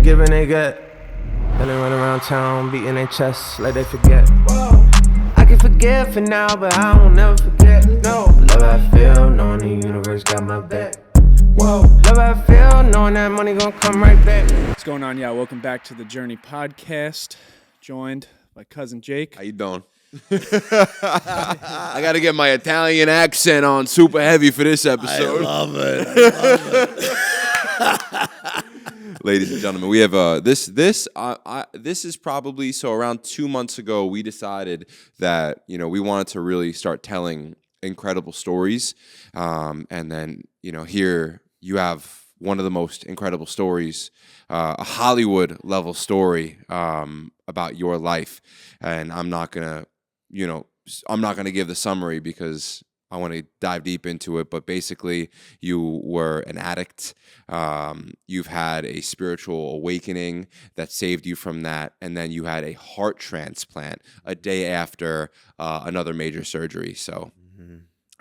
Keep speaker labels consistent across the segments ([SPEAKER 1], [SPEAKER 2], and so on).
[SPEAKER 1] give and they get. Then they run around town beating their chests like they forget. I can forget for now, but I won't never forget. No, love how I feel, knowing the universe got my back. Whoa, love how I feel, knowing that money gon' come right back.
[SPEAKER 2] What's going on, y'all? Welcome back to the Journey Podcast. Joined by cousin Jake.
[SPEAKER 3] How you doing? I got to get my Italian accent on super heavy for this episode.
[SPEAKER 4] I love it.
[SPEAKER 3] Ladies and gentlemen, we have this is probably around 2 months ago we decided that we wanted to really start telling incredible stories, and then here you have one of the most incredible stories, a Hollywood level story about your life, and I'm not gonna give the summary because I want to dive deep into it, but basically you were an addict. You've had a spiritual awakening that saved you from that, and then you had a heart transplant a day after another major surgery. So,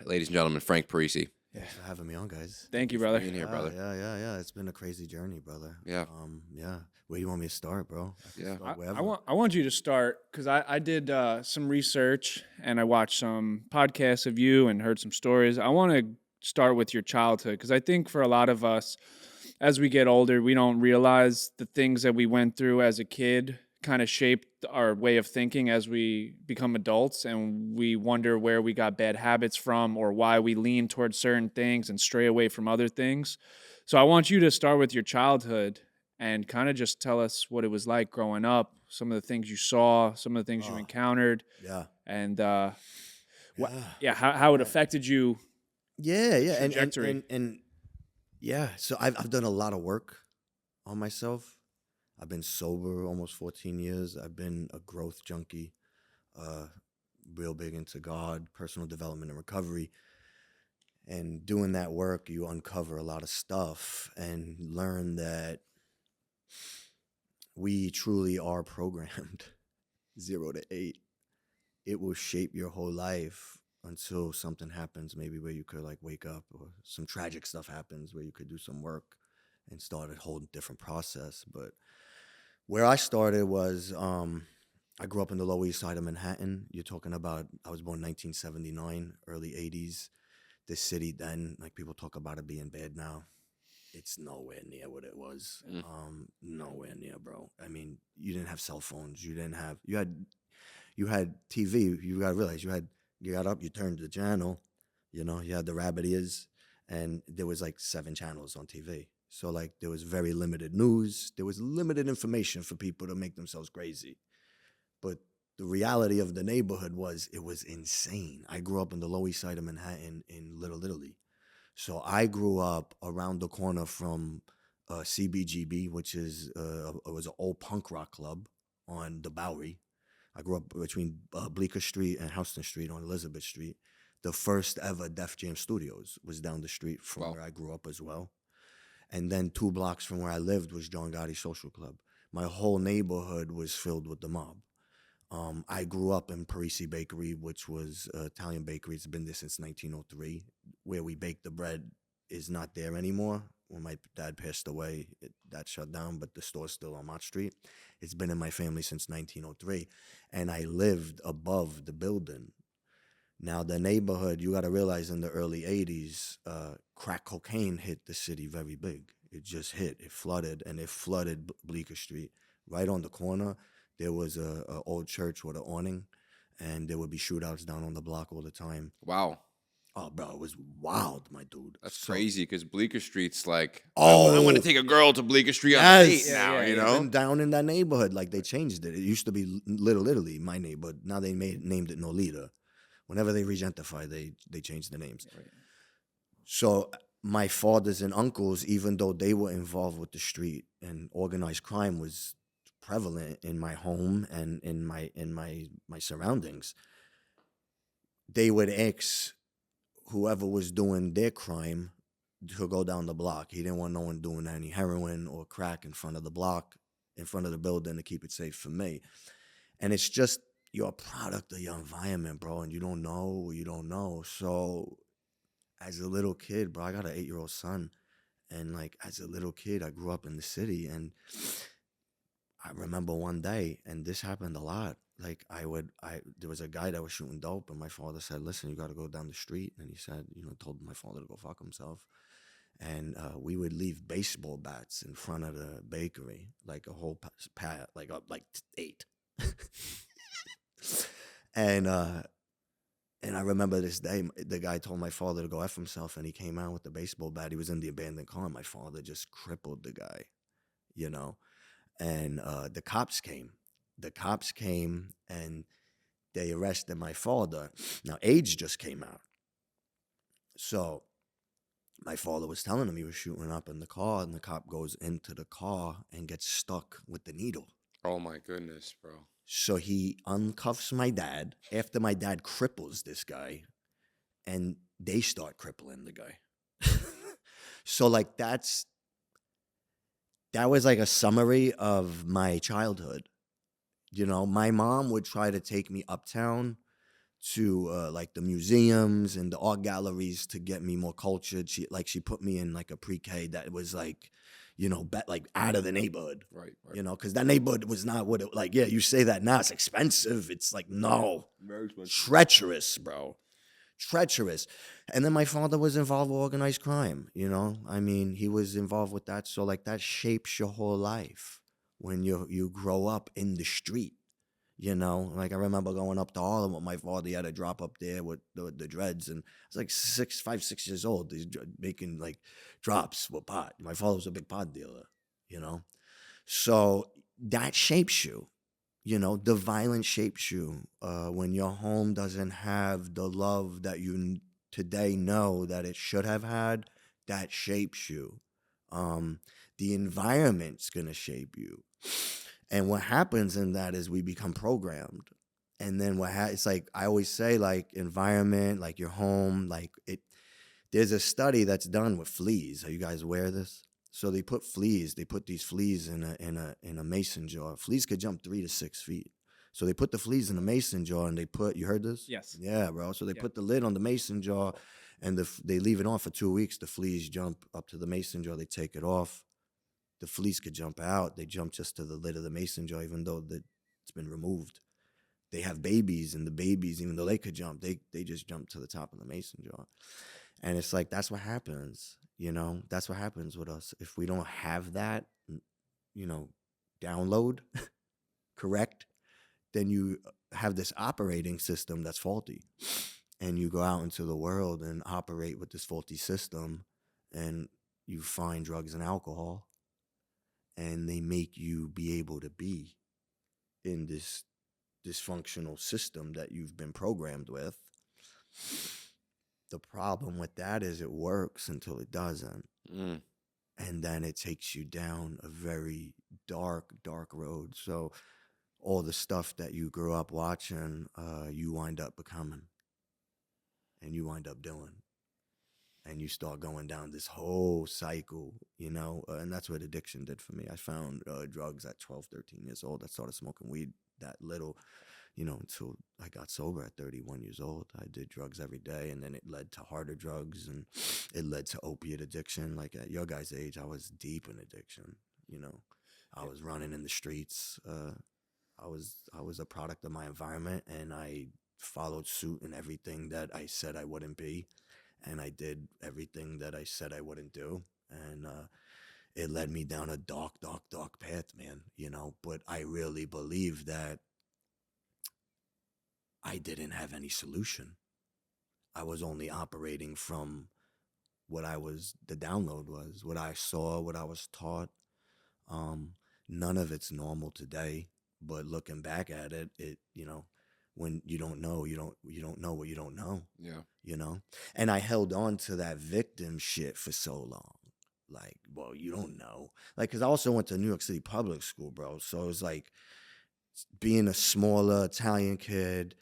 [SPEAKER 3] ladies and gentlemen, Frank Parisi.
[SPEAKER 4] Thanks for having me on, guys.
[SPEAKER 2] Thank you, brother.
[SPEAKER 3] Being here, brother.
[SPEAKER 4] Yeah. It's been a crazy journey, brother.
[SPEAKER 3] Yeah.
[SPEAKER 4] Where do you want me to start, bro?
[SPEAKER 2] I want you to start because I did some research and I watched some podcasts of you and heard some stories. I want to start with your childhood because I think for a lot of us, as we get older, we don't realize the things that we went through as a kid kind of shaped our way of thinking as we become adults, and we wonder where we got bad habits from or why we lean towards certain things and stray away from other things. So I want you to start with your childhood and kind of just tell us what it was like growing up, some of the things you saw, some of the things you encountered.
[SPEAKER 4] Yeah.
[SPEAKER 2] And how it affected you.
[SPEAKER 4] Yeah.
[SPEAKER 2] Trajectory.
[SPEAKER 4] And so I've done a lot of work on myself. I've been sober almost 14 years. I've been a growth junkie, real big into God, personal development and recovery. And doing that work, you uncover a lot of stuff and learn that we truly are programmed 0 to 8. It will shape your whole life until something happens, maybe where you could wake up, or some tragic stuff happens where you could do some work and start a whole different process. But where I started was, I grew up in the Lower East Side of Manhattan. You're talking about, I was born in 1979, early 80s. This city then, people talk about it being bad now. It's nowhere near what it was. Nowhere near, bro. I mean, you didn't have cell phones. You had TV. You got to realize you got up, you turned the channel, you had the rabbit ears, and there was 7 channels on TV. So there was very limited news. There was limited information for people to make themselves crazy. But the reality of the neighborhood was it was insane. I grew up in the Lower East Side of Manhattan in Little Italy. So I grew up around the corner from CBGB, which was an old punk rock club on the Bowery. I grew up between Bleecker Street and Houston Street on Elizabeth Street. The first ever Def Jam Studios was down the street from where I grew up as well. And then 2 blocks from where I lived was John Gotti's Social Club. My whole neighborhood was filled with the mob. I grew up in Parisi Bakery, which was an Italian bakery. It's been there since 1903. Where we bake the bread is not there anymore. When my dad passed away, that shut down, but the store's still on Mott Street. It's been in my family since 1903. And I lived above the building. Now, the neighborhood, you got to realize in the early 80s, crack cocaine hit the city very big. It just hit. It flooded, and it flooded Bleecker Street. Right on the corner, there was a old church with an awning, and there would be shootouts down on the block all the time.
[SPEAKER 3] Wow.
[SPEAKER 4] Oh, bro, it was wild, my dude.
[SPEAKER 3] That's crazy because Bleecker Street's I
[SPEAKER 4] Oh.
[SPEAKER 3] want to take a girl to Bleecker Street on a date now,
[SPEAKER 4] Even down in that neighborhood, they changed it. It used to be Little Italy, my neighborhood. Now they named it Nolita. Whenever they regentrify, they change the names. Right. So my fathers and uncles, even though they were involved with the street and organized crime was prevalent in my home and in my surroundings, they would ask whoever was doing their crime to go down the block. He didn't want no one doing any heroin or crack in front of the block, in front of the building, to keep it safe for me. And it's just, you're a product of your environment, bro, and you don't know. So as a little kid, bro, I got an 8-year-old son, and as a little kid, I grew up in the city, and I remember one day, and this happened a lot. Like there was a guy that was shooting dope, and my father said, "Listen, you got to go down the street." And he said, told my father to go fuck himself. And we would leave baseball bats in front of the bakery, like a whole pad, like 8. and I remember this day, the guy told my father to go F himself, and he came out with the baseball bat. He was in the abandoned car, and my father just crippled the guy, And the cops came. The cops came, and they arrested my father. Now, AIDS just came out. So my father was telling him he was shooting up in the car, and the cop goes into the car and gets stuck with the needle.
[SPEAKER 3] Oh my goodness, bro.
[SPEAKER 4] So he uncuffs my dad after my dad cripples this guy, and they start crippling the guy. So like that was like a summary of my childhood. My mom would try to take me uptown to like the museums and the art galleries to get me more cultured. She put me in like a pre-K that was like, like out of the neighborhood.
[SPEAKER 3] Right.
[SPEAKER 4] Because that neighborhood was not what it, like, yeah, you say that now, it's expensive. It's like, no.
[SPEAKER 3] Very expensive.
[SPEAKER 4] Treacherous, bro. Treacherous. And then my father was involved with organized crime, I mean, he was involved with that. So like that shapes your whole life when you grow up in the street. Like I remember going up to Harlem with my father. He had a drop up there with the dreads, and I was like 6 years old. He's making like drops with pot. My father was a big pot dealer, So that shapes you, the violence shapes you. When your home doesn't have the love that you today know that it should have had, that shapes you. The environment's gonna shape you. And what happens in that is we become programmed. And then it's like, I always say, like environment, like your home, like there's a study that's done with fleas. Are you guys aware of this? So they put these fleas in a mason jar. Fleas could jump 3 to 6 feet. So they put the fleas in a mason jar, and you heard this?
[SPEAKER 2] Yes.
[SPEAKER 4] Yeah, bro. So they put the lid on the mason jar, and they leave it on for 2 weeks. The fleas jump up to the mason jar. They take it off. The fleas could jump out. They jump just to the lid of the mason jar, even though it's been removed. They have babies, and the babies, even though they could jump, they just jump to the top of the mason jar. And it's like, that's what happens, That's what happens with us. If we don't have that, download, correct, then you have this operating system that's faulty. And you go out into the world and operate with this faulty system, and you find drugs and alcohol. And they make you be able to be in this dysfunctional system that you've been programmed with. The problem with that is it works until it doesn't. And then it takes you down a very dark, dark road. So all the stuff that you grew up watching, you wind up becoming. And you wind up doing. And you start going down this whole cycle, and that's what addiction did for me. I found drugs at 12, 13 years old. I started smoking weed that little, until I got sober at 31 years old. I did drugs every day, and then it led to harder drugs, and it led to opiate addiction. Like at your guys' age, I was deep in addiction, I was running in the streets. I was a product of my environment, and I followed suit in everything that I said I wouldn't be. And I did everything that I said I wouldn't do. And it led me down a dark, dark, dark path, man, But I really believe that I didn't have any solution. I was only operating from what the download was, what I saw, what I was taught. None of it's normal today. But looking back at it, when you don't know, you don't know what you don't know.
[SPEAKER 3] Yeah.
[SPEAKER 4] And I held on to that victim shit for so long. Like, well, you don't know. Like, because I also went to New York City public school, bro. So it was like being a smaller Italian kid,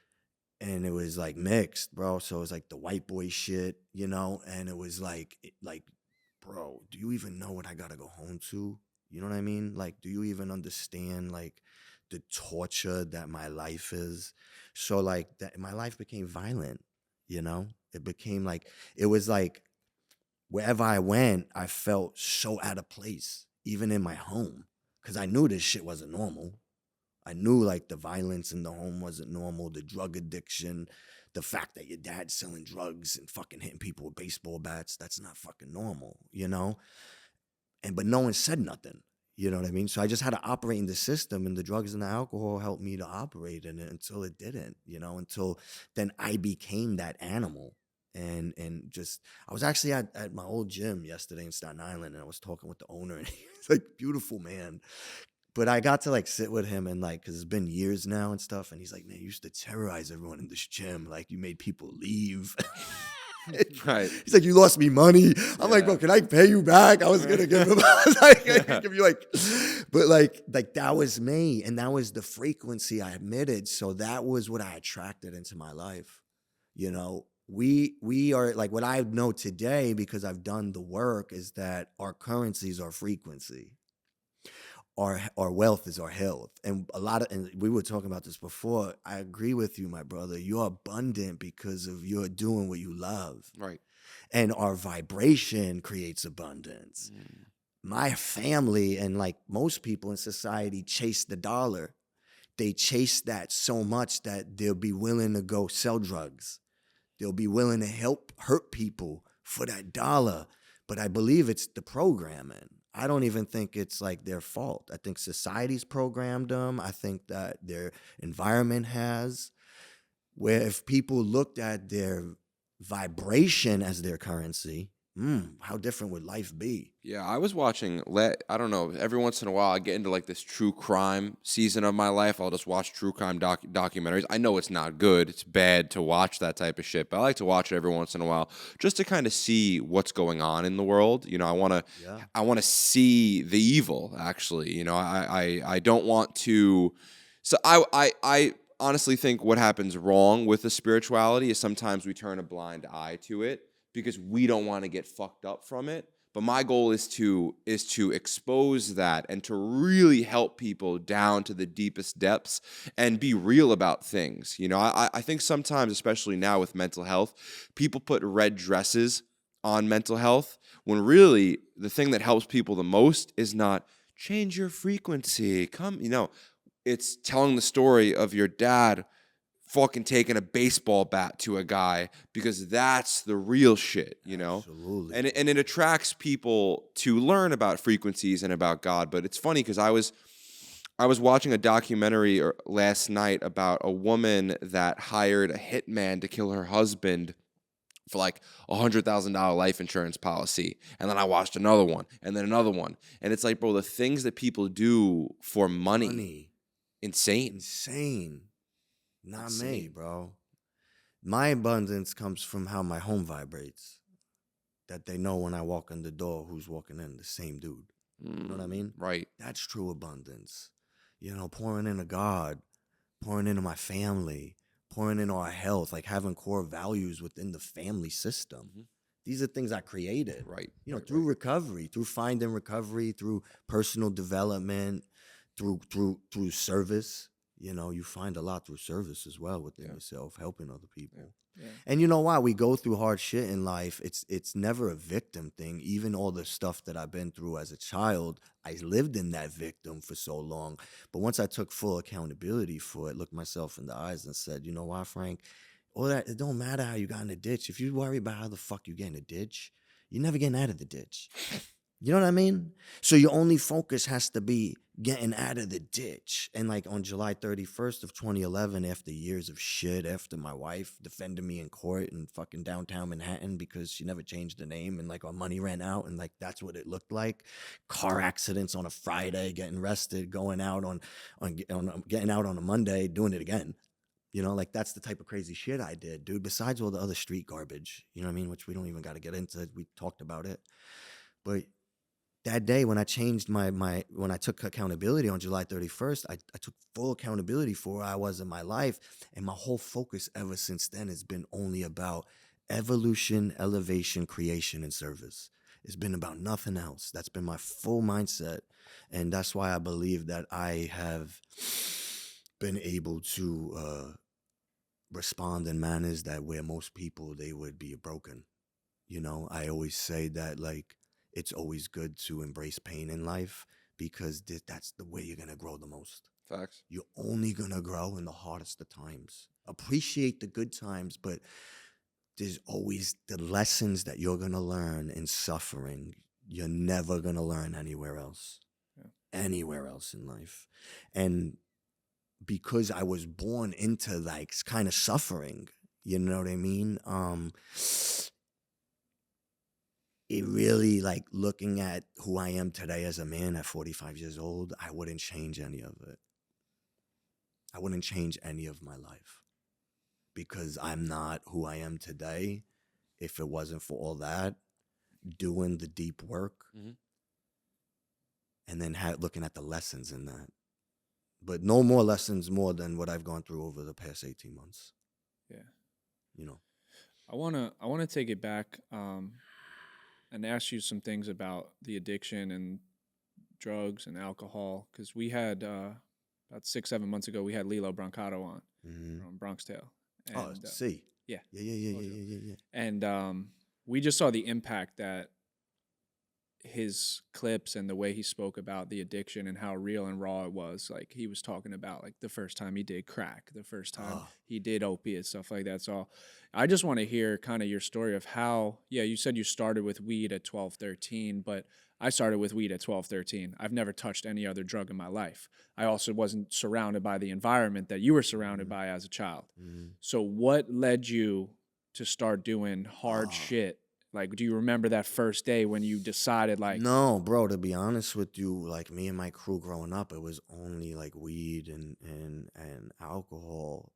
[SPEAKER 4] and it was like mixed, bro. So it was like the white boy shit, and it was like, bro, do you even know what I gotta go home to? You know what I mean? Like, do you even understand, like, the torture that my life is? So like that, my life became violent, it became like, it was like wherever I went, I felt so out of place, even in my home. because I knew this shit wasn't normal. I knew like the violence in the home wasn't normal, the drug addiction, the fact that your dad's selling drugs and fucking hitting people with baseball bats. That's not fucking normal, you know? But no one said nothing. You know what I mean? So I just had to operate in the system, and the drugs and the alcohol helped me to operate in it until it didn't, you know, until then I became that animal. And just, I was actually at my old gym yesterday in Staten Island, and I was talking with the owner, and he's like, beautiful man. But I got to like sit with him and like, cause it's been years now and stuff. And he's like, man, you used to terrorize everyone in this gym. Like you made people leave.
[SPEAKER 3] Right.
[SPEAKER 4] He's like, you lost me money. I'm like, bro, can I pay you back? I was gonna give him, I was like, I could give you like, but like that was me, and that was the frequency I emitted. So that was what I attracted into my life. You know, we are like, what I know today because I've done the work is that our currencies are frequency. Our wealth is our health. And and we were talking about this before. I agree with you, my brother. You're abundant because of you're doing what you love.
[SPEAKER 3] Right.
[SPEAKER 4] And our vibration creates abundance. My family and like most people in society chase the dollar. They chase that so much that they'll be willing to go sell drugs. They'll be willing to hurt people for that dollar. But I believe it's the programming. I don't even think it's like their fault. I think society's programmed them. I think that their environment has. Where if people looked at their vibration as their currency, how different would life be?
[SPEAKER 3] Yeah, I was watching, I don't know, every once in a while I get into like this true crime season of my life. I'll just watch true crime documentaries. I know it's not good. It's bad to watch that type of shit, but I like to watch it every once in a while just to kind of see what's going on in the world. You know, I want to see the evil, actually. You know, I don't want to, so I honestly think what happens wrong with the spirituality is sometimes we turn a blind eye to it because we don't want to get fucked up from it. But my goal is to expose that and to really help people down to the deepest depths and be real about things. You know, I think sometimes, especially now with mental health, people put red dresses on mental health when really the thing that helps people the most is not change your frequency. It's telling the story of your dad fucking taking a baseball bat to a guy, because that's the real shit, you know?
[SPEAKER 4] Absolutely.
[SPEAKER 3] And it attracts people to learn about frequencies and about God. But it's funny because I was watching a documentary last night about a woman that hired a hitman to kill her husband for like $100,000 life insurance policy. And then I watched another one and then another one. And it's like, bro, the things that people do for money. Insane.
[SPEAKER 4] Not
[SPEAKER 3] Insane.
[SPEAKER 4] me, bro. My abundance comes from how my home vibrates. That they know when I walk in the door who's walking in, the same dude. You know what I mean?
[SPEAKER 3] Right.
[SPEAKER 4] That's true abundance. You know, pouring into God, pouring into my family, pouring into our health, like having core values within the family system. Mm-hmm. These are things I created.
[SPEAKER 3] Right.
[SPEAKER 4] You know, through recovery, through finding recovery, through personal development, through service. You know, you find a lot through service as well within yourself, helping other people. Yeah. And you know why? We go through hard shit in life. It's never a victim thing. Even all the stuff that I've been through as a child, I lived in that victim for so long. But once I took full accountability for it, looked myself in the eyes and said, you know why, Frank? All that, it don't matter how you got in the ditch. If you worry about how the fuck you get in the ditch, you're never getting out of the ditch. You know what I mean? So your only focus has to be getting out of the ditch. And like on July 31st of 2011, after years of shit, after my wife defended me in court in fucking downtown Manhattan because she never changed the name and like our money ran out and like that's what it looked like. Car accidents on a Friday, getting arrested, going out on getting out on a Monday, doing it again. You know, like that's the type of crazy shit I did, dude. Besides all the other street garbage, you know what I mean? Which we don't even got to get into. We talked about it. But that day when I changed when I took accountability on July 31st, I took full accountability for where I was in my life. And my whole focus ever since then has been only about evolution, elevation, creation, and service. It's been about nothing else. That's been my full mindset. And that's why I believe that I have been able to respond in manners that where most people, they would be broken. You know, I always say that like, it's always good to embrace pain in life because that's the way you're gonna grow the most.
[SPEAKER 3] Facts.
[SPEAKER 4] You're only gonna grow in the hardest of times. Appreciate the good times, but there's always the lessons that you're gonna learn in suffering. You're never gonna learn anywhere else. Anywhere else in life. And because I was born into like kind of suffering, you know what I mean? It really, like, looking at who I am today as a man at 45 years old, I wouldn't change any of it. I wouldn't change any of my life because I'm not who I am today if it wasn't for all that, doing the deep work, and then looking at the lessons in that. But no more lessons more than what I've gone through over the past 18 months.
[SPEAKER 2] Yeah.
[SPEAKER 4] You know.
[SPEAKER 2] I wanna take it back and ask you some things about the addiction and drugs and alcohol, because we had about 6-7 months ago we had Lilo Brancato on from Bronx Tale. And,
[SPEAKER 4] see.
[SPEAKER 2] Yeah.
[SPEAKER 4] Yeah.
[SPEAKER 2] And we just saw the impact that his clips and the way he spoke about the addiction and how real and raw it was. Like, he was talking about like the first time he did crack, the first time he did opiates, stuff like that. So I just want to hear kind of your story of how, you said you started with weed at 12, 13, but I started with weed at 12, 13. I've never touched any other drug in my life. I also wasn't surrounded by the environment that you were surrounded by as a child. So what led you to start doing hard shit? Like, do you remember that first day when you decided, like...
[SPEAKER 4] No, bro, to be honest with you, like, me and my crew growing up, it was only, like, weed and alcohol.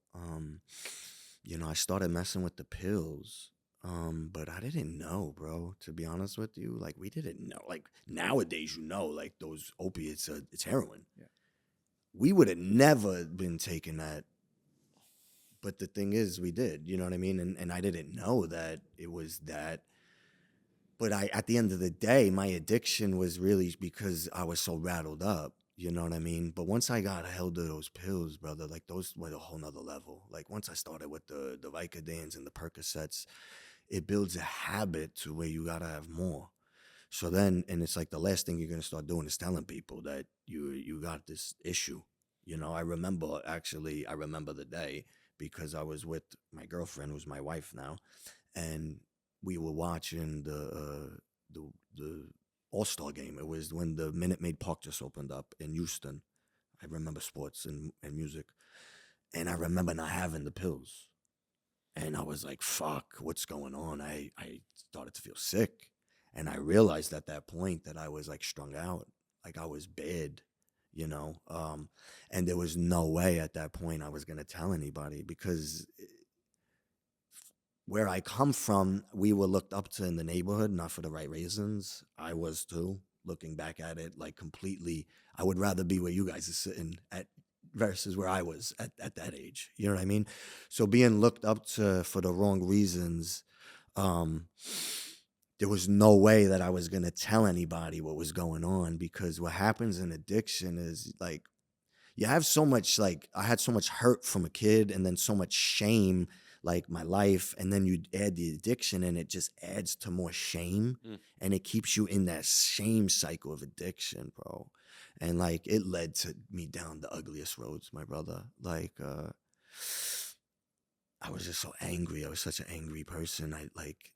[SPEAKER 4] You know, I started messing with the pills, but I didn't know, bro, to be honest with you. Like, we didn't know. Like, nowadays, you know, like, those opiates, it's heroin.
[SPEAKER 2] Yeah.
[SPEAKER 4] We would have never been taking that. But the thing is, we did, you know what I mean? And I didn't know that it was that. But at the end of the day, my addiction was really because I was so rattled up, you know what I mean? But once I got held to those pills, brother, like, those went a whole nother level. Like, once I started with the Vicodins and the Percocets, it builds a habit to where you gotta have more. So then, and it's like the last thing you're gonna start doing is telling people that you got this issue. You know, I remember the day because I was with my girlfriend, who's my wife now, and we were watching the All-Star game. It was when the Minute Maid Park just opened up in Houston. I remember sports and music. And I remember not having the pills. And I was like, fuck, what's going on? I started to feel sick. And I realized at that point that I was like strung out. Like, I was bad, you know? And there was no way at that point I was going to tell anybody because... where I come from, we were looked up to in the neighborhood, not for the right reasons. I was too, looking back at it, like, completely. I would rather be where you guys are sitting at versus where I was at that age. You know what I mean? So being looked up to for the wrong reasons, there was no way that I was going to tell anybody what was going on, because what happens in addiction is, like, you have so much, like, I had so much hurt from a kid and then so much shame, like, my life, and then you add the addiction and it just adds to more shame, and it keeps you in that shame cycle of addiction, bro. And, like, it led to me down the ugliest roads, my brother. Like, I was just so angry. I was such an angry person. I, like,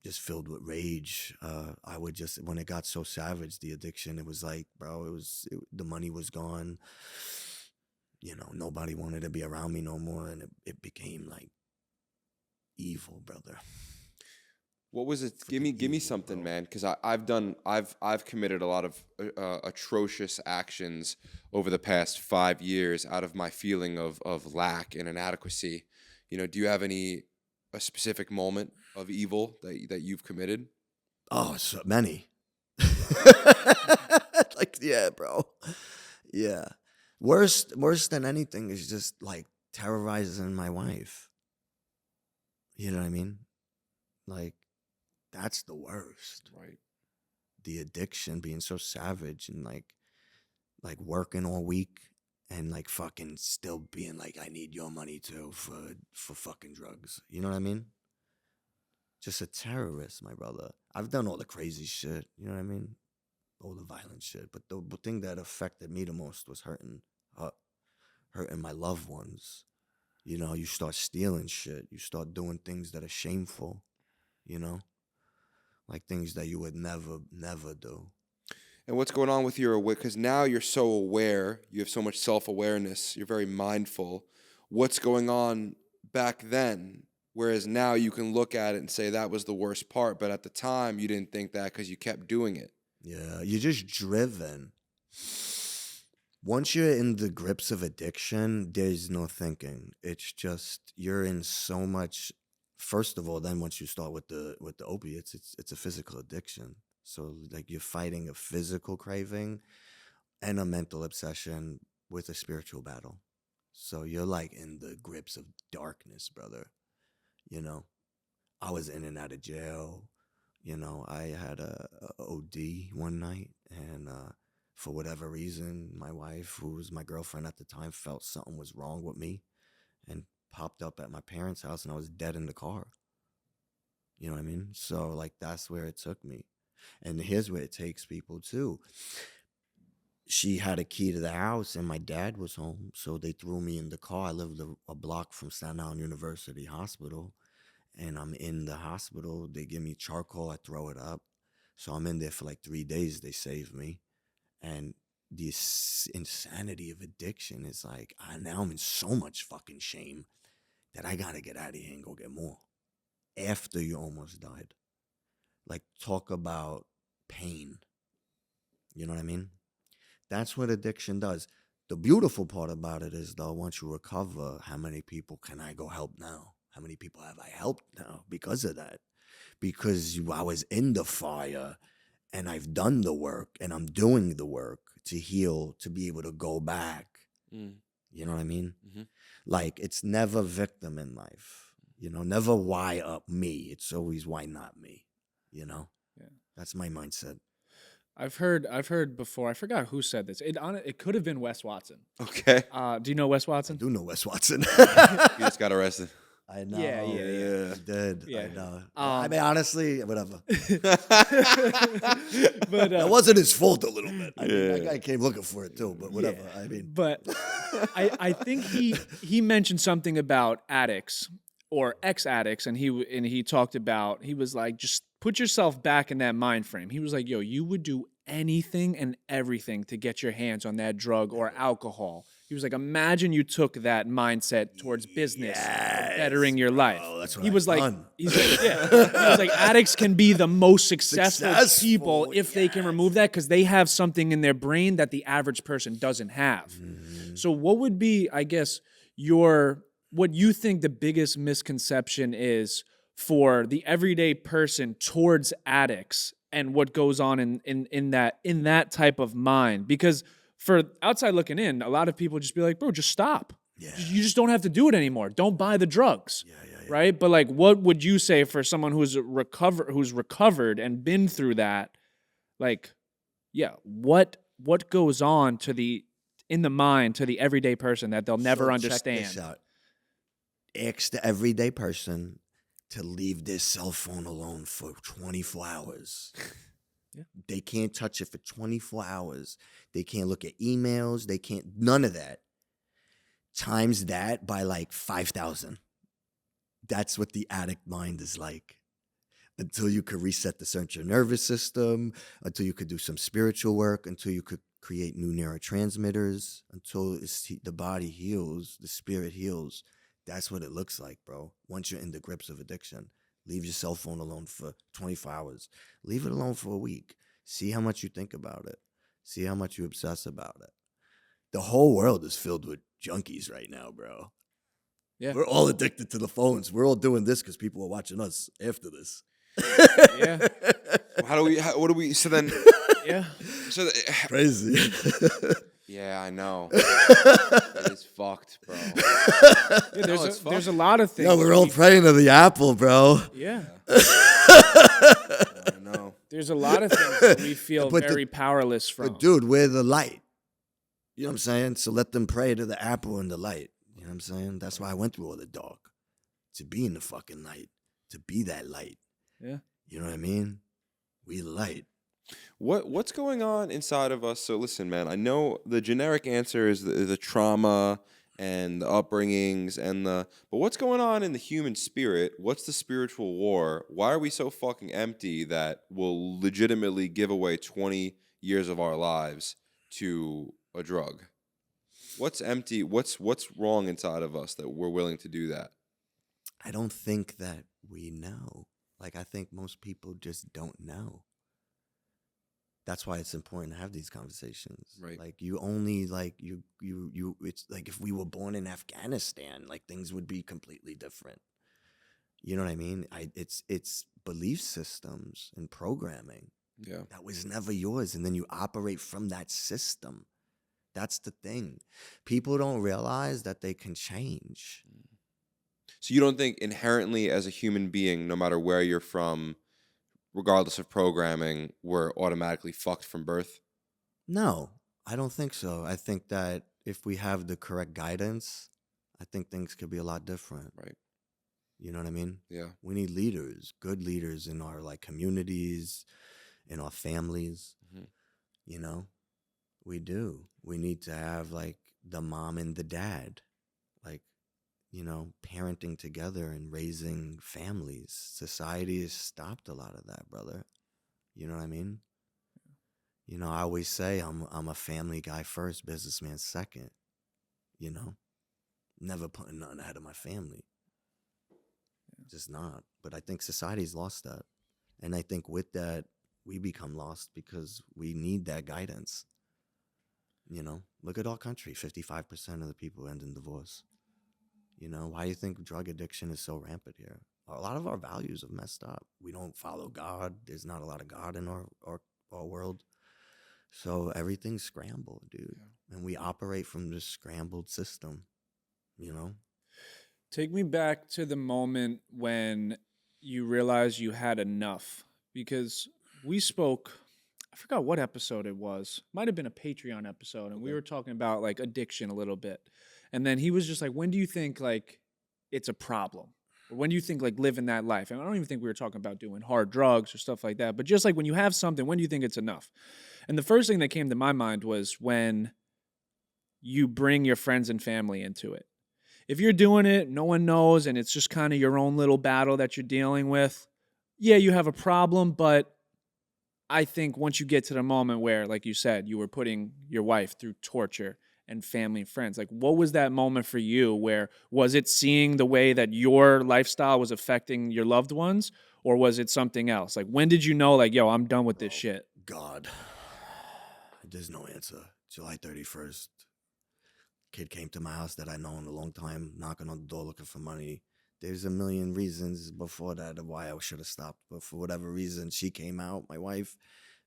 [SPEAKER 4] just filled with rage. I would just, when it got so savage, the addiction, it was like, bro, the money was gone. You know, nobody wanted to be around me no more, and it became like evil, brother.
[SPEAKER 3] What was it? Give me something, bro. Man, because I've committed a lot of atrocious actions over the past 5 years out of my feeling of lack and inadequacy. You know, do you have a specific moment of evil that you've committed?
[SPEAKER 4] Oh, so many. Like, yeah, bro. Yeah. Worse than anything is just, like, terrorizing my wife. You know what I mean? Like, that's the worst.
[SPEAKER 3] Right.
[SPEAKER 4] The addiction, being so savage, and like working all week and, like, fucking still being like, I need your money too for fucking drugs. You know what I mean? Just a terrorist, my brother. I've done all the crazy shit. You know what I mean? all the violent shit. But the thing that affected me the most was hurting my loved ones. You know, you start stealing shit. You start doing things that are shameful, you know? Like things that you would never do.
[SPEAKER 3] And what's going on with your, because now you're so aware, you have so much self-awareness, you're very mindful. What's going on back then? Whereas now you can look at it and say that was the worst part, but at the time you didn't think that because you kept doing it.
[SPEAKER 4] Yeah, you're just driven. Once you're in the grips of addiction, there's no thinking. It's just you're in so much. First of all, then once you start with the opiates, it's a physical addiction. So like you're fighting a physical craving and a mental obsession with a spiritual battle. So you're like in the grips of darkness, brother. You know, I was in and out of jail. You know, I had a OD one night, and for whatever reason, my wife, who was my girlfriend at the time, felt something was wrong with me and popped up at my parents' house, and I was dead in the car. You know what I mean? So, like, that's where it took me. And here's where it takes people, too. She had a key to the house, and my dad was home, so they threw me in the car. I lived a block from Staten Island University Hospital, and I'm in the hospital. They give me charcoal. I throw it up. So I'm in there for like 3 days. They save me. And the insanity of addiction is like, now I'm in so much fucking shame that I got to get out of here and go get more. After you almost died. Like, talk about pain. You know what I mean? That's what addiction does. The beautiful part about it is, though, once you recover, how many people can I go help now? How many people have I helped now because of that? Because I was in the fire, and I've done the work, and I'm doing the work to heal, to be able to go back. You know what I mean? Mm-hmm. Like, it's never victim in life. You know, never why up me. It's always why not me. You know? Yeah. That's my mindset.
[SPEAKER 2] I've heard before. I forgot who said this. It could have been Wes Watson.
[SPEAKER 3] Okay.
[SPEAKER 2] Do you know Wes Watson?
[SPEAKER 4] I do know Wes Watson.
[SPEAKER 3] He just got arrested.
[SPEAKER 4] I know.
[SPEAKER 2] Yeah.
[SPEAKER 4] He did.
[SPEAKER 2] Yeah.
[SPEAKER 4] I know. I mean, honestly, whatever.
[SPEAKER 2] But
[SPEAKER 4] that wasn't his fault a little bit. I mean, that guy came looking for it too. But whatever.
[SPEAKER 2] Yeah.
[SPEAKER 4] I mean,
[SPEAKER 2] but I think he mentioned something about addicts or ex-addicts, and he talked about, he was like, just put yourself back in that mind frame. He was like, yo, you would do anything and everything to get your hands on that drug or alcohol. He was like, imagine you took that mindset towards business, bettering your life.
[SPEAKER 4] That's what
[SPEAKER 2] he was
[SPEAKER 4] I've
[SPEAKER 2] like,
[SPEAKER 4] done.
[SPEAKER 2] he's like, yeah. He was like, addicts can be the most successful people if they can remove that, because they have something in their brain that the average person doesn't have. Mm-hmm. So what would be, I guess, what you think the biggest misconception is for the everyday person towards addicts, and what goes on in that type of mind? Because for outside looking in, a lot of people just be like, bro, just stop. Yeah. You just don't have to do it anymore. Don't buy the drugs. Yeah. Right? But like, what would you say for someone who's recovered and been through that? Like, yeah, what goes on in the mind to the everyday person that they'll never understand?
[SPEAKER 4] Check this out. Ask the everyday person to leave their cell phone alone for 24 hours. Yeah. They can't touch it for 24 hours. They can't look at emails. They can't, none of that. Times that by like 5,000. That's what the addict mind is like. Until you could reset the central nervous system, until you could do some spiritual work, until you could create new neurotransmitters, until the body heals, the spirit heals. That's what it looks like, bro. Once you're in the grips of addiction, leave your cell phone alone for 24 hours. Leave it alone for a week. See how much you think about it. See how much you obsess about it. The whole world is filled with junkies right now, bro. Yeah. We're all addicted to the phones. We're all doing this because people are watching us after this.
[SPEAKER 2] Yeah.
[SPEAKER 3] So then,
[SPEAKER 2] yeah.
[SPEAKER 3] So
[SPEAKER 4] crazy.
[SPEAKER 3] Yeah, I know. It is fucked, bro.
[SPEAKER 2] Yeah, there's a lot of things.
[SPEAKER 4] No, we're all praying to the apple, bro.
[SPEAKER 2] Yeah.
[SPEAKER 3] I know.
[SPEAKER 2] There's a lot of things that we feel very powerless from.
[SPEAKER 4] But dude, we're the light. You know what I'm saying? So let them pray to the apple and the light. You know what I'm saying? That's why I went through all the dark. To be in the fucking light. To be that light.
[SPEAKER 2] Yeah.
[SPEAKER 4] You know what I mean? We light.
[SPEAKER 3] What's going on inside of us? So listen, man, I know the generic answer is the trauma and the upbringings but what's going on in the human spirit? What's the spiritual war? Why are we so fucking empty that we'll legitimately give away 20 years of our lives to a drug? What's empty? What's wrong inside of us that we're willing to do that?
[SPEAKER 4] I don't think that we know. Like, I think most people just don't know. That's why it's important to have these conversations.
[SPEAKER 3] Right.
[SPEAKER 4] Like, you only, like, you, it's like if we were born in Afghanistan, like, things would be completely different. You know what I mean? It's belief systems and programming
[SPEAKER 3] Yeah.
[SPEAKER 4] that was never yours. And then you operate from that system. That's the thing. People don't realize that they can change.
[SPEAKER 3] So you don't think inherently as a human being, no matter where you're from, regardless of programming, we're automatically fucked from birth?
[SPEAKER 4] No, I don't think so. I think that if we have the correct guidance, I think things could be a lot different.
[SPEAKER 3] Right.
[SPEAKER 4] You know what I mean?
[SPEAKER 3] Yeah.
[SPEAKER 4] We need leaders, good leaders in our like communities, in our families.
[SPEAKER 3] Mhm.
[SPEAKER 4] You know, we do. We need to have like the mom and the dad, like, you know, parenting together and raising families. Society has stopped a lot of that, brother. You know what I mean? You know, I always say I'm a family guy first, businessman second. You know, never putting nothing ahead of my family. Just not. But I think society's lost that, and I think with that we become lost because we need that guidance. You know, look at our country. 55% of the people end in divorce. You know, why do you think drug addiction is so rampant here? A lot of our values have messed up. We don't follow God. There's not a lot of God in our world. So everything's scrambled, dude.
[SPEAKER 3] Yeah.
[SPEAKER 4] And we operate from this scrambled system, you know?
[SPEAKER 2] Take me back to the moment when you realized you had enough, because we spoke, I forgot what episode it was. Might have been a Patreon episode, and we
[SPEAKER 3] Okay.
[SPEAKER 2] were talking about like addiction a little bit. And then he was just like, when do you think like it's a problem? Or when do you think like living that life? And I don't even think we were talking about doing hard drugs or stuff like that, but just like when you have something, when do you think it's enough? And the first thing that came to my mind was when you bring your friends and family into it. If you're doing it, no one knows, and it's just kind of your own little battle that you're dealing with, yeah, you have a problem. But I think once you get to the moment where, like you said, you were putting your wife through torture and family and friends, like what was that moment for you? Where was it seeing the way that your lifestyle was affecting your loved ones, or was it something else? Like when did you know, like, yo, I'm done with this shit?
[SPEAKER 4] God. There's no answer. July 31st. Kid came to my house that I known a long time, knocking on the door looking for money. There's a million reasons before that of why I should have stopped. But for whatever reason, she came out. My wife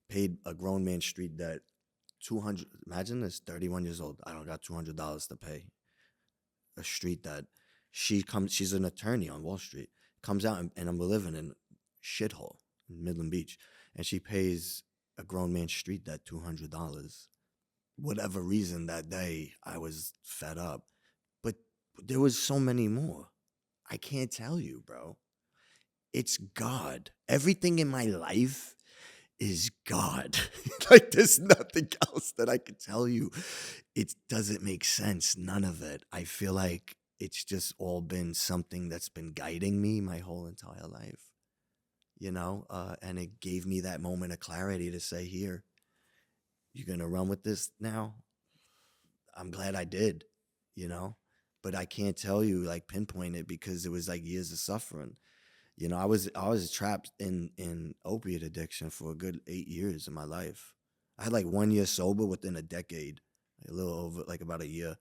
[SPEAKER 4] paid a grown man street debt. 200. Imagine this, 31 years old. I don't got $200 to pay. A street debt. She's an attorney on Wall Street. Comes out and I'm living in shithole in Midland Beach. And she pays a grown man street debt $200. Whatever reason that day, I was fed up. But there was so many more. I can't tell you, bro. It's God. Everything in my life is God. Like, there's nothing else that I could tell you. It doesn't make sense. None of it. I feel like it's just all been something that's been guiding me my whole entire life. You know? And it gave me that moment of clarity to say, here, you're going to run with this now? I'm glad I did, you know? But I can't tell you, like, pinpoint it because it was like years of suffering. You know, I was trapped in opiate addiction for a good 8 years of my life. I had like 1 year sober within a decade, a little over, like about a year.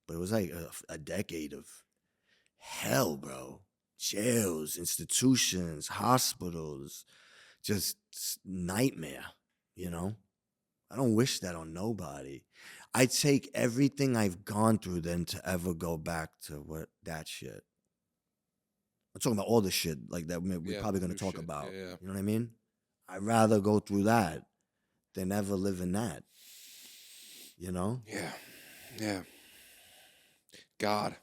[SPEAKER 4] But it was like a decade of hell, bro. Jails, institutions, hospitals, just nightmare, you know? I don't wish that on nobody. I take everything I've gone through then to ever go back to what that shit. I'm talking about all the shit like that we're
[SPEAKER 3] Yeah,
[SPEAKER 4] probably going to
[SPEAKER 3] new
[SPEAKER 4] talk
[SPEAKER 3] shit.
[SPEAKER 4] about.
[SPEAKER 3] Yeah, yeah.
[SPEAKER 4] You know what I mean? I'd rather go through that than ever live in that. You know?
[SPEAKER 3] Yeah. Yeah. God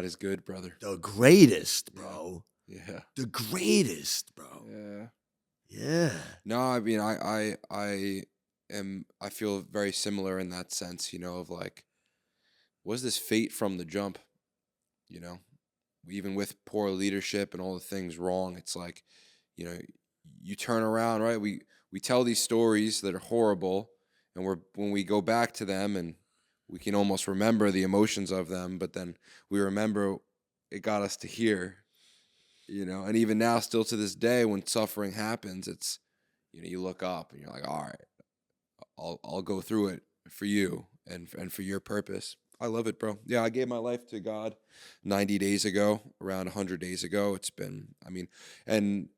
[SPEAKER 3] is good, brother.
[SPEAKER 4] The greatest, bro.
[SPEAKER 3] Yeah.
[SPEAKER 4] The greatest, bro.
[SPEAKER 2] Yeah.
[SPEAKER 4] Yeah.
[SPEAKER 3] No, I mean, I feel very similar in that sense, you know, of like, was this fate from the jump, you know? Even with poor leadership and all the things wrong, it's like, you know, you turn around, right? We tell these stories that are horrible, and when we go back to them and we can almost remember the emotions of them, but then we remember it got us to here, you know. And even now, still to this day, when suffering happens, it's, you know, you look up and you're like, all right, I'll go through it for you and for your purpose. I love it, bro. Yeah, I gave my life to God 90 days ago, around 100 days ago. It's been, I mean, and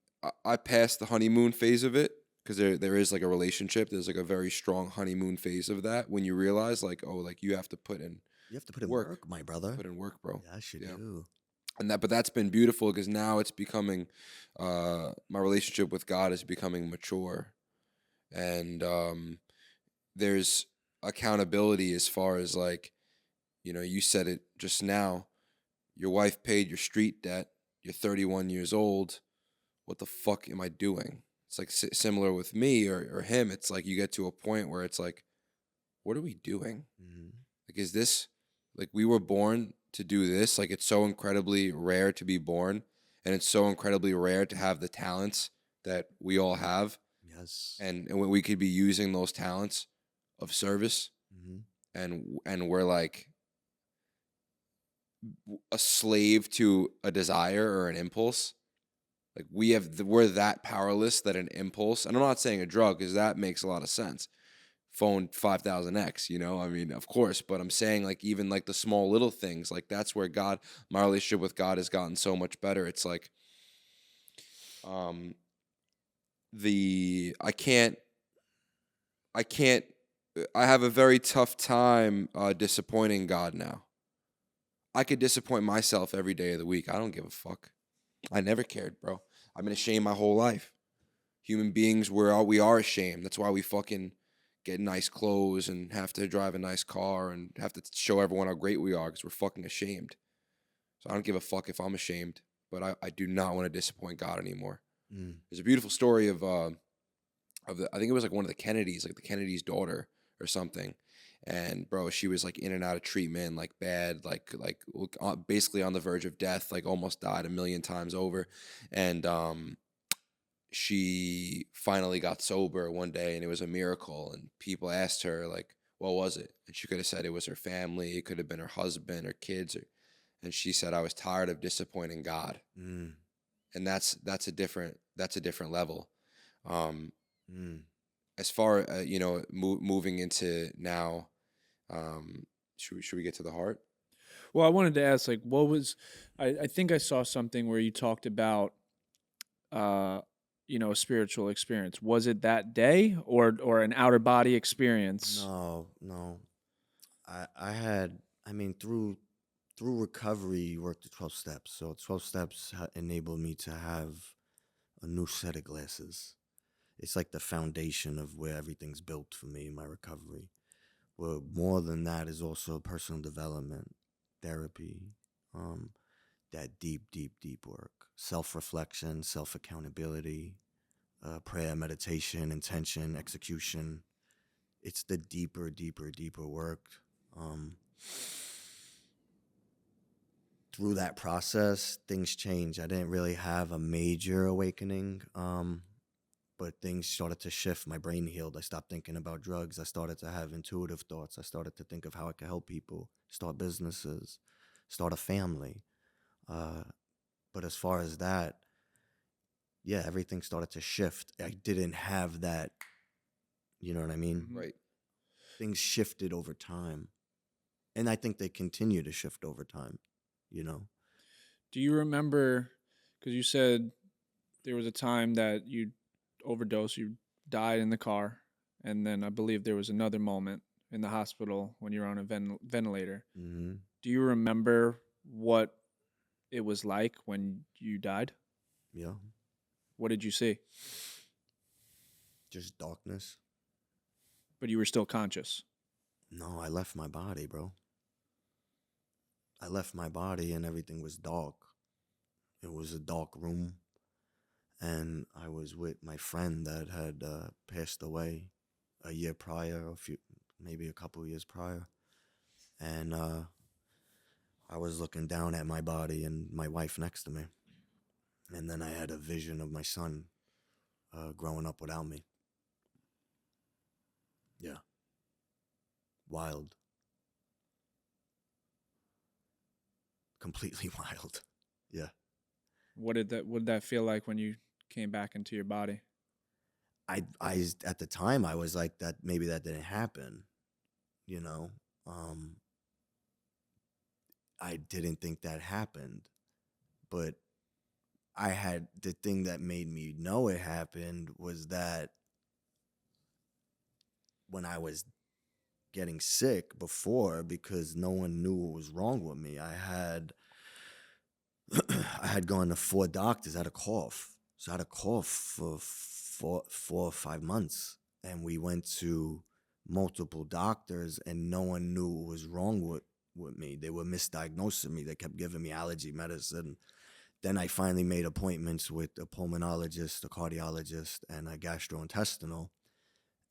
[SPEAKER 3] I passed the honeymoon phase of it because there is like a relationship. There's like a very strong honeymoon phase of that when you realize like, oh, like you have to put in
[SPEAKER 4] You have to put in
[SPEAKER 3] work,
[SPEAKER 4] work, my brother.
[SPEAKER 3] put in work, bro.
[SPEAKER 4] Yes, you
[SPEAKER 3] Yeah.
[SPEAKER 4] do.
[SPEAKER 3] And that, but that's been beautiful because now it's becoming, my relationship with God is becoming mature, and there's accountability as far as like, you know, you said it just now. Your wife paid your street debt. You're 31 years old. What the fuck am I doing? It's like similar with me or him. It's like you get to a point where it's like, what are we doing?
[SPEAKER 4] Mhm.
[SPEAKER 3] Like, is this like we were born to do this? Like, it's so incredibly rare to be born, and it's so incredibly rare to have the talents that we all have,
[SPEAKER 4] Yes.
[SPEAKER 3] and when we could be using those talents of service,
[SPEAKER 4] Mhm.
[SPEAKER 3] and we're like a slave to a desire or an impulse. Like we're that powerless that an impulse, and I'm not saying a drug because that makes a lot of sense. Phone 5000X, you know, I mean, of course, but I'm saying like even like the small little things, like that's where my relationship with God has gotten so much better. It's like, um, the I can't, I have a very tough time disappointing God now. I could disappoint myself every day of the week. I don't give a fuck. I never cared, bro. I've been ashamed my whole life. Human beings, we are ashamed. That's why we fucking get nice clothes and have to drive a nice car and have to show everyone how great we are because we're fucking ashamed. So I don't give a fuck if I'm ashamed, but I do not want to disappoint God anymore.
[SPEAKER 4] Mm.
[SPEAKER 3] There's a beautiful story of I think it was like one of the Kennedys, like the Kennedy's daughter or something. And bro, she was like in and out of treatment, like bad, basically on the verge of death, like almost died a million times over. And she finally got sober one day, and it was a miracle. And people asked her like, what was it? And she could have said it was her family, it could have been her husband or kids, and she said, I was tired of disappointing God.
[SPEAKER 4] Mm.
[SPEAKER 3] And that's a different level. Um,
[SPEAKER 4] Mm.
[SPEAKER 3] as far you know, moving into now, should we get to the heart?
[SPEAKER 2] Well, I wanted to ask, like, what was, I think I saw something where you talked about, uh, a spiritual experience. Was it that day or an outer body experience?
[SPEAKER 4] No, no. I had, I mean, through recovery, you work the 12 steps. So 12 steps enabled me to have a new set of glasses. It's like the foundation of where everything's built for me in my recovery. But more than that is also personal development, therapy, that deep work, self-reflection, self-accountability, prayer, meditation, intention, execution. It's the deeper work. Um, Through that process, things change. I didn't really have a major awakening, but things started to shift. My brain healed. I stopped thinking about drugs. I started to have intuitive thoughts. I started to think of how I could help people, start businesses, start a family. Uh, but as far as that, yeah, everything started to shift. I didn't have that, you know what I mean?
[SPEAKER 2] Mhm.
[SPEAKER 3] Right.
[SPEAKER 4] Things shifted over time. And I think they continue to shift over time, you know?
[SPEAKER 2] Do you remember, because you said there was a time that you overdosed, you died in the car, and then I believe there was another moment in the hospital when you were on a ventilator.
[SPEAKER 4] Mm-hmm.
[SPEAKER 2] Do you remember what it was like when you died?
[SPEAKER 4] Yeah.
[SPEAKER 2] What did you see?
[SPEAKER 4] Just darkness.
[SPEAKER 2] But you were still conscious.
[SPEAKER 4] No, I left my body, bro. I left my body and everything was dark. It was a dark room. and I was with my friend that had passed away a year prior, maybe a couple of years prior, and I was looking down at my body and my wife next to me, and then I had a vision of my son growing up without me. Yeah, wild, completely wild. Yeah.
[SPEAKER 2] What did that feel like when you came back into your body?
[SPEAKER 4] I at the time I was like that. Maybe that didn't happen, you know. I didn't think that happened, but I had the thing that made me know it happened was that when I was getting sick before, because no one knew what was wrong with me, I had I had gone to 4 doctors. I had a cough, so I had a cough for 4 or 5 months, and we went to multiple doctors, and no one knew what was wrong with me. They were misdiagnosing me. They kept giving me allergy medicine. Then I finally made appointments with a pulmonologist, a cardiologist, and a gastrointestinal.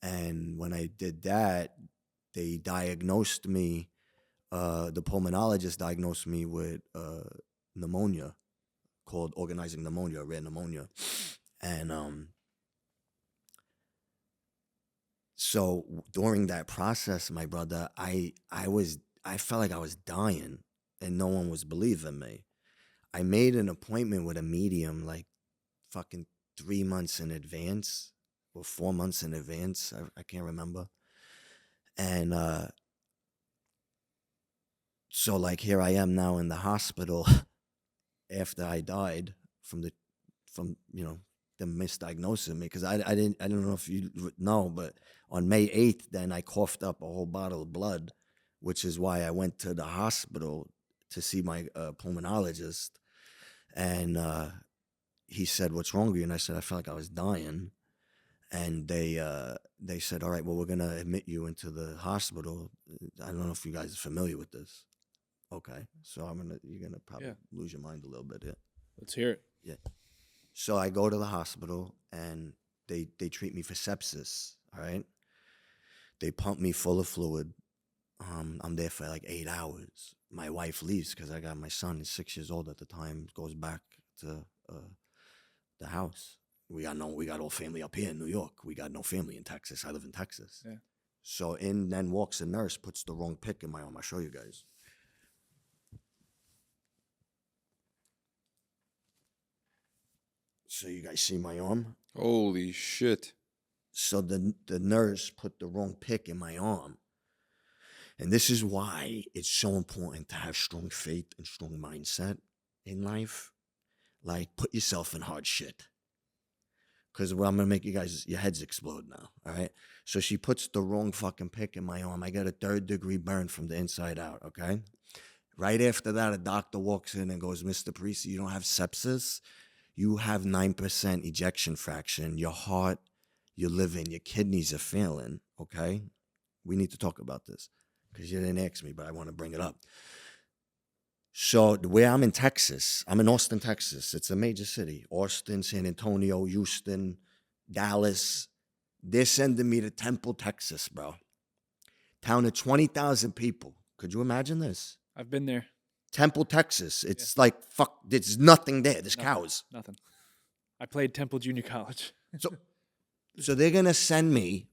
[SPEAKER 4] And when I did that, they diagnosed me. The pulmonologist diagnosed me with pneumonia, called organizing pneumonia, rare pneumonia. And so during that process, my brother, I felt like I was dying, and no one was believing me. I made an appointment with a medium like fucking 3 months in advance or 4 months in advance. I can't remember. And so like here I am now in the hospital after I died from them misdiagnosing me, because I don't know if you know, but on May 8th, then I coughed up a whole bottle of blood, which is why I went to the hospital to see my pulmonologist. And he said, "What's wrong with you?" And I said, "I felt like I was dying." And they said, "All right, well, we're gonna admit you into the hospital." I don't know if you guys are familiar with this. Okay, so you're gonna probably lose your mind a little bit here.
[SPEAKER 2] Let's hear it.
[SPEAKER 4] Yeah. So I go to the hospital, and they treat me for sepsis. All right. They pump me full of fluid. I'm there for like 8 hours. My wife leaves because I got my son. He's 6 years old at the time. Goes back to the house. We got all family up here in New York. We got no family in Texas. I live in Texas.
[SPEAKER 2] Yeah.
[SPEAKER 4] So then walks a nurse, puts the wrong pick in my arm. I'll show you guys. So you guys see my arm?
[SPEAKER 3] Holy shit.
[SPEAKER 4] So the nurse put the wrong pick in my arm. And this is why it's so important to have strong faith and strong mindset in life. Like, put yourself in hard shit. Because I'm going to make your heads explode now, all right? So she puts the wrong fucking pick in my arm. I got a 3rd-degree burn from the inside out, okay? Right after that, a doctor walks in and goes, "Mr. Parisi, you don't have sepsis. You have 9% ejection fraction. Your heart, your liver, and your kidneys are failing, okay? We need to talk about this because you didn't ask me, but I want to bring it up." So where I'm in Texas, I'm in Austin, Texas. It's a major city. Austin, San Antonio, Houston, Dallas. They're sending me to Temple, Texas, bro. Town of 20,000 people. Could you imagine this?
[SPEAKER 2] I've been there.
[SPEAKER 4] Temple, Texas. It's like, fuck, there's nothing there. There's
[SPEAKER 2] Nothing.
[SPEAKER 4] cows.
[SPEAKER 2] Nothing. I played Temple Junior College.
[SPEAKER 4] So they're going to send me,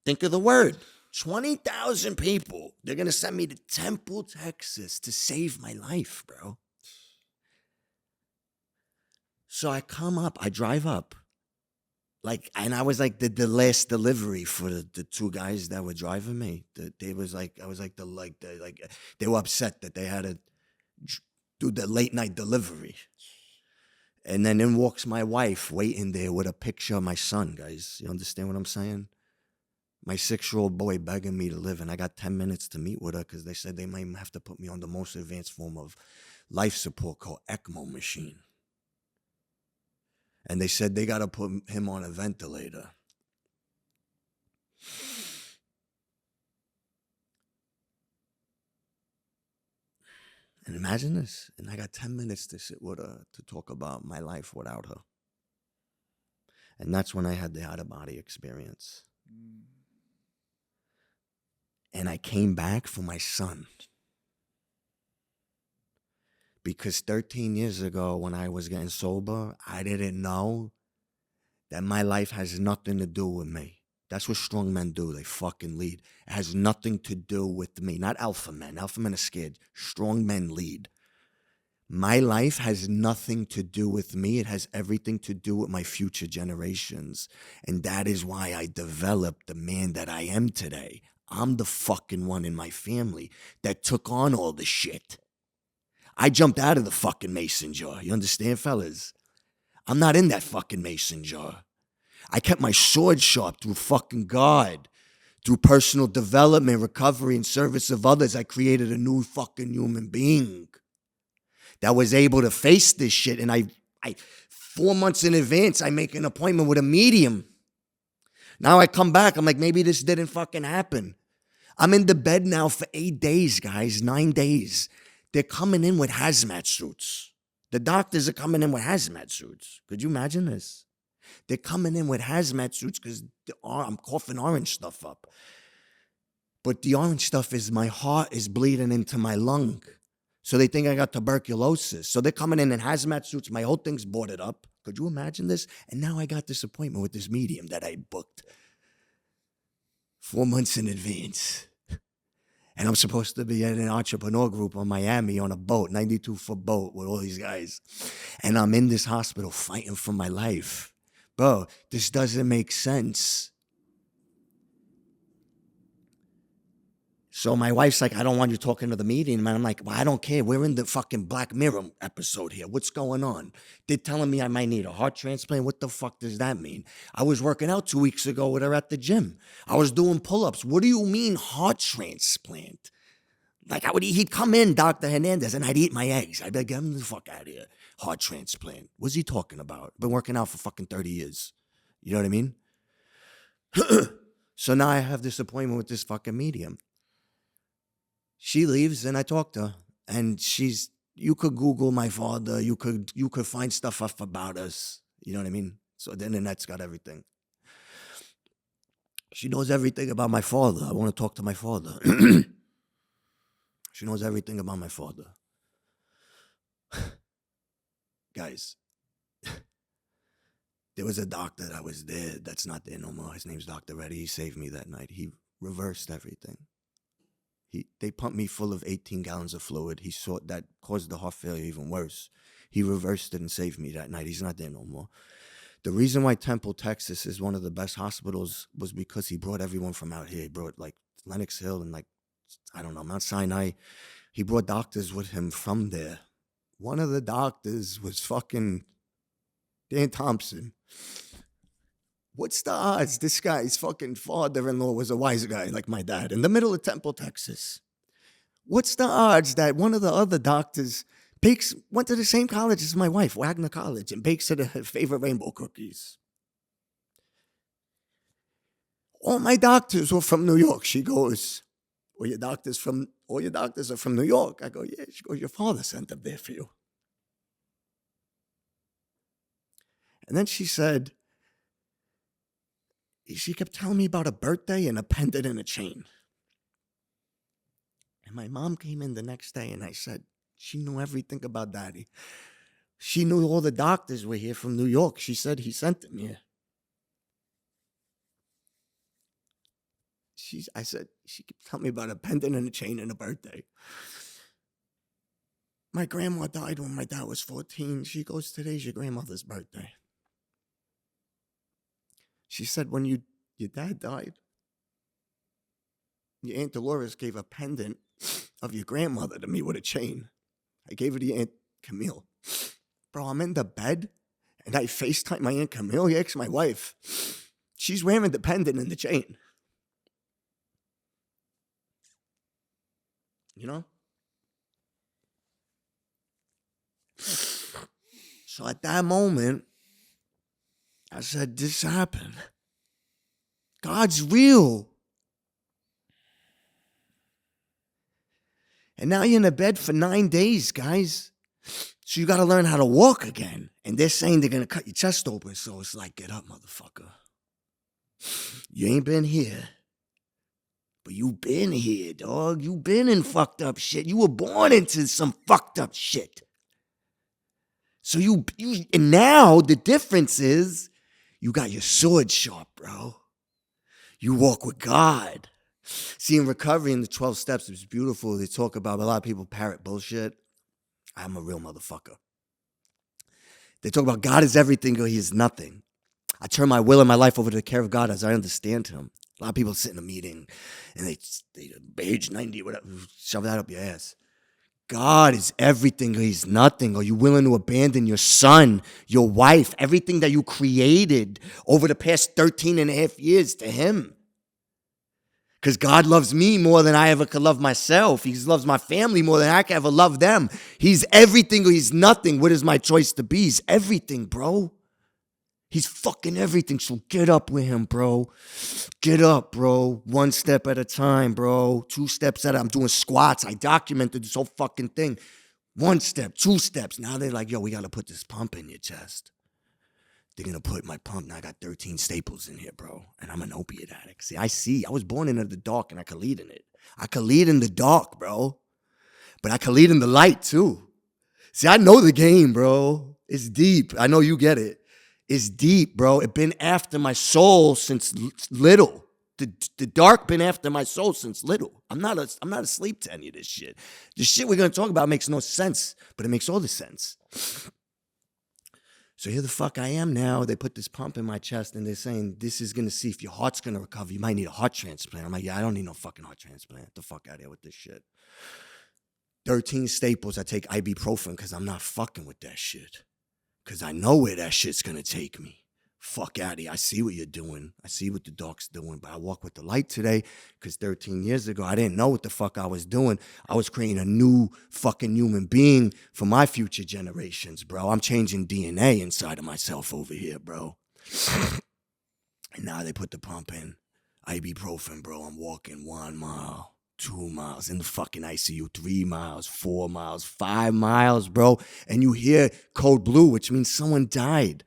[SPEAKER 4] think of the word, 20,000 people. They're going to send me to Temple, Texas to save my life, bro. So I drive up. And I was like the last delivery for the 2 guys that were driving me. They were upset that they had to do the late night delivery. And then in walks my wife waiting there with a picture of my son, guys. You understand what I'm saying? My 6-year-old boy begging me to live, and I got 10 minutes to meet with her because they said they might have to put me on the most advanced form of life support called ECMO machine. And they said they got to put him on a ventilator. And imagine this. And I got 10 minutes to sit with her to talk about my life without her. And that's when I had the out-of-body experience. And I came back for my son. Because 13 years ago, when I was getting sober, I didn't know that my life has nothing to do with me. That's what strong men do. They fucking lead. It has nothing to do with me. Not alpha men. Alpha men are scared. Strong men lead. My life has nothing to do with me. It has everything to do with my future generations. And that is why I developed the man that I am today. I'm the fucking one in my family that took on all the shit. I jumped out of the fucking mason jar. You understand, fellas? I'm not in that fucking mason jar. I kept my sword sharp through fucking God. Through personal development, recovery, and service of others, I created a new fucking human being that was able to face this shit. And I 4 months in advance, I make an appointment with a medium. Now I come back, I'm like, maybe this didn't fucking happen. I'm in the bed now for 8 days, guys, 9 days. They're coming in with hazmat suits. The doctors are coming in with hazmat suits. Could you imagine this? They're coming in with hazmat suits because I'm coughing orange stuff up. But the orange stuff is my heart is bleeding into my lung. So they think I got tuberculosis. So they're coming in hazmat suits. My whole thing's boarded up. Could you imagine this? And now I got this appointment with this medium that I booked 4 months in advance. And I'm supposed to be at an entrepreneur group on Miami on a boat, 92-foot boat with all these guys. And I'm in this hospital fighting for my life. Bro, this doesn't make sense. So my wife's like, I don't want you talking to the medium. And I'm like, well, I don't care. We're in the fucking Black Mirror episode here. What's going on? They're telling me I might need a heart transplant. What the fuck does that mean? I was working out 2 weeks ago with her at the gym. I was doing pull-ups. What do you mean heart transplant? Like, he'd come in, Dr. Hernandez, and I'd eat my eggs. I'd be like, get him the fuck out of here. Heart transplant. What's he talking about? Been working out for fucking 30 years. You know what I mean? So now I have this appointment with this fucking medium. She leaves and I talk to her. And you could Google my father. You could find stuff up about us. You know what I mean? So the internet's got everything. She knows everything about my father. I want to talk to my father. She knows everything about my father. Guys, there was a doctor that was there that's not there no more. His name's Dr. Reddy. He saved me that night. He reversed everything. They pumped me full of 18 gallons of fluid. He saw that caused the heart failure even worse. He reversed it and saved me that night. He's not there no more. The reason why Temple, Texas is one of the best hospitals was because he brought everyone from out here. He brought like Lenox Hill and Mount Sinai. He brought doctors with him from there. One of the doctors was fucking Dan Thompson. What's the odds this guy's fucking father-in-law was a wise guy like my dad in the middle of Temple, Texas? What's the odds that one of the other doctors went to the same college as my wife, Wagner College, and bakes her favorite rainbow cookies? All my doctors were from New York. She goes, all your doctors are from New York. I go, yeah. She goes, your father sent them there for you. And then she said, she kept telling me about a birthday and a pendant and a chain. And my mom came in the next day and I said, she knew everything about Daddy. She knew all the doctors were here from New York. She said he sent them here. She kept telling me about a pendant and a chain and a birthday. My grandma died when my dad was 14. She goes, today's your grandmother's birthday. She said, when your dad died, your Aunt Dolores gave a pendant of your grandmother to me with a chain. I gave it to your Aunt Camille. Bro, I'm in the bed, and I FaceTime my Aunt Camille. Yeah, it's my wife. She's wearing the pendant and the chain. You know? So at that moment, I said, this happened. God's real. And now you're in a bed for 9 days, guys. So you got to learn how to walk again. And they're saying they're going to cut your chest open. So it's like, get up, motherfucker. You ain't been here. But you been here, dog. You been in fucked up shit. You were born into some fucked up shit. So and now the difference is you got your sword sharp, bro. You walk with God. See, in recovery in the 12 steps, it's beautiful. They talk about, a lot of people parrot bullshit. I'm a real motherfucker. They talk about God is everything or he is nothing. I turn my will and my life over to the care of God as I understand him. A lot of people sit in a meeting and they age 90 or whatever, shove that up your ass. God is everything or he's nothing. Are you willing to abandon your son, your wife, everything that you created over the past 13 and a half years to him? Because God loves me more than I ever could love myself. He loves my family more than I could ever love them. He's everything or he's nothing. What is my choice to be? He's everything, bro. He's fucking everything. So get up with him, bro. Get up, bro. One step at a time, bro. 2 steps at a time. I'm doing squats. I documented this whole fucking thing. 1 step, 2 steps. Now they're like, yo, we got to put this pump in your chest. They're going to put my pump. Now I got 13 staples in here, bro. And I'm an opiate addict. See, I was born into the dark and I could lead in it. I could lead in the dark, bro. But I could lead in the light too. See, I know the game, bro. It's deep. I know you get it. It's deep, bro. It been after my soul since little. The dark been after my soul since little. I'm not asleep to any of this shit. The shit we're going to talk about makes no sense, but it makes all the sense. So here the fuck I am now. They put this pump in my chest and they're saying, this is going to see if your heart's going to recover. You might need a heart transplant. I'm like, yeah, I don't need no fucking heart transplant. Get the fuck out of here with this shit. 13 staples. I take ibuprofen because I'm not fucking with that shit. Because I know where that shit's going to take me. Fuck out of here. I see what you're doing. I see what the dark's doing. But I walk with the light today because 13 years ago, I didn't know what the fuck I was doing. I was creating a new fucking human being for my future generations, bro. I'm changing DNA inside of myself over here, bro. And now they put the pump in. Ibuprofen, bro. I'm walking 1 mile. 2 miles in the fucking ICU, 3 miles, 4 miles, 5 miles, bro. And you hear code blue, which means someone died.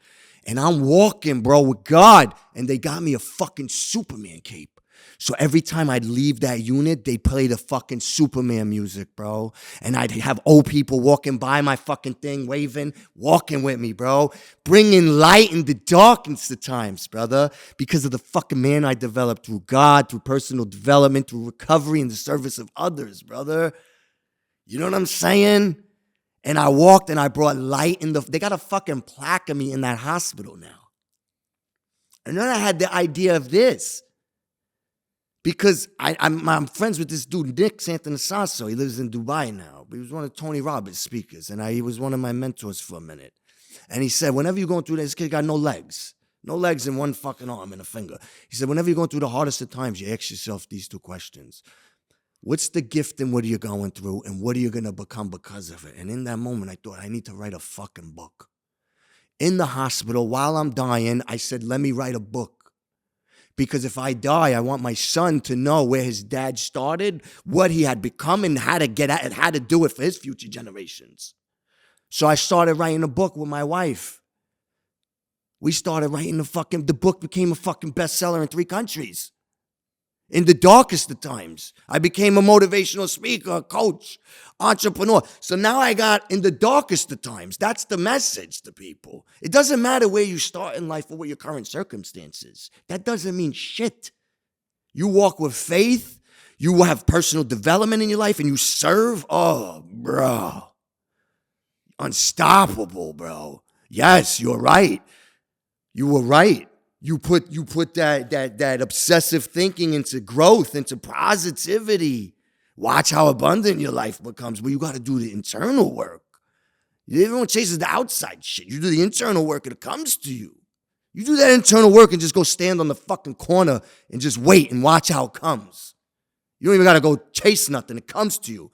[SPEAKER 4] And I'm walking, bro, with God. And they got me a fucking Superman cape. So every time I'd leave that unit, they play the fucking Superman music, bro. And I'd have old people walking by my fucking thing, waving, walking with me, bro. Bringing light in the darkness at times, brother. Because of the fucking man I developed through God, through personal development, through recovery and the service of others, brother. You know what I'm saying? And I walked and I brought light in they got a fucking plaque of me in that hospital now. And then I had the idea of this. Because I'm friends with this dude, Nick Santanasasso. He lives in Dubai now. He was one of Tony Robbins' speakers. And he was one of my mentors for a minute. And he said, whenever you're going through this kid got no legs. No legs and one fucking arm and a finger. He said, whenever you're going through the hardest of times, you ask yourself these 2 questions. What's the gift and what are you going through? And what are you going to become because of it? And in that moment, I thought, I need to write a fucking book. In the hospital, while I'm dying, I said, let me write a book. Because if I die, I want my son to know where his dad started, what he had become, and how to get at it, how to do it for his future generations. So I started writing a book with my wife. We started writing the book became a fucking bestseller in 3 countries. In the darkest of times, I became a motivational speaker, a coach, entrepreneur. So now I got in the darkest of times. That's the message to people. It doesn't matter where you start in life or what your current circumstances. That doesn't mean shit. You walk with faith. You have personal development in your life and you serve. Oh, bro. Unstoppable, bro. Yes, you're right. You were right. You put that obsessive thinking into growth, into positivity. Watch how abundant your life becomes, but you got to do the internal work. Everyone chases the outside shit. You do the internal work and it comes to you. You do that internal work and just go stand on the fucking corner and just wait and watch how it comes. You don't even got to go chase nothing. It comes to you.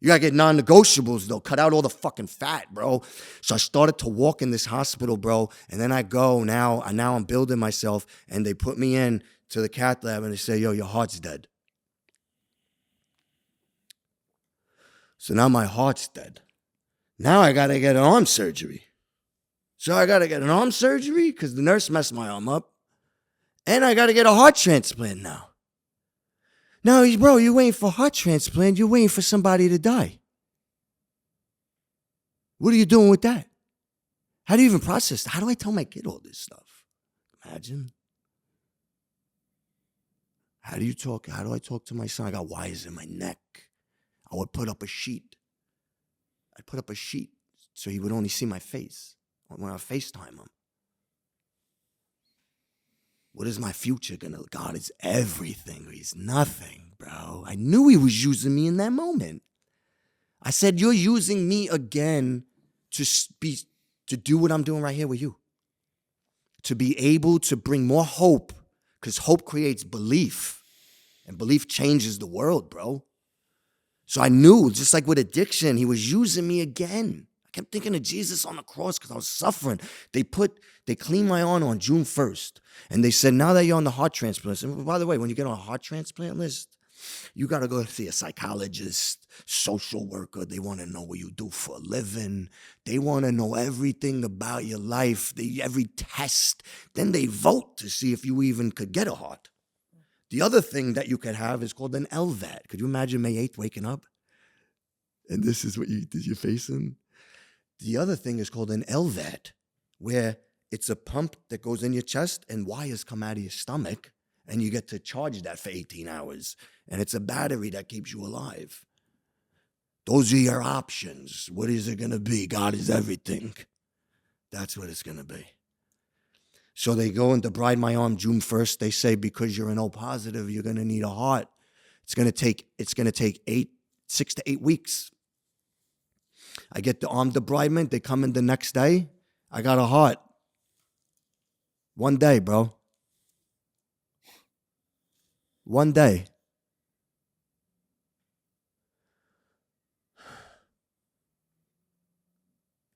[SPEAKER 4] You got to get non-negotiables, though. Cut out all the fucking fat, bro. So I started to walk in this hospital, bro. And then I go now I'm building myself. And they put me in to the cath lab and they say, yo, your heart's dead. So now my heart's dead. Now I got to get an arm surgery. So I got to get an arm surgery because the nurse messed my arm up. And I got to get a heart transplant now. Now, bro, you're waiting for a heart transplant. You're waiting for somebody to die. What are you doing with that? How do you even process that? How do I tell my kid all this stuff? Imagine. How do I talk to my son? I got wires in my neck. I would put up a sheet. I'd put up a sheet so he would only see my face when I FaceTime him. What is my future gonna? God is everything. He's nothing, bro. I knew he was using me in that moment. I said, you're using me again to do what I'm doing right here with you. To be able to bring more hope, because hope creates belief. And belief changes the world, bro. So I knew, just like with addiction, he was using me again. I kept thinking of Jesus on the cross because I was suffering. They cleaned my arm on June 1st. And they said, now that you're on the heart transplant list, and by the way, when you get on a heart transplant list, you got to go see a psychologist, social worker. They want to know what you do for a living. They want to know everything about your life, every test. Then they vote to see if you even could get a heart. The other thing that you could have is called an LVAD. Could you imagine May 8th waking up? And this is what you're facing? The other thing is called an LVAD, where it's a pump that goes in your chest and wires come out of your stomach, and you get to charge that for 18 hours. And it's a battery that keeps you alive. Those are your options. What is it going to be? God is everything. That's what it's going to be. So they go and debride my arm June 1st. They say, because you're an O positive, you're going to need a heart. It's going to take 6 to 8 weeks. I get the arm debridement. They come in the next day. I got a heart. One day, bro. One day.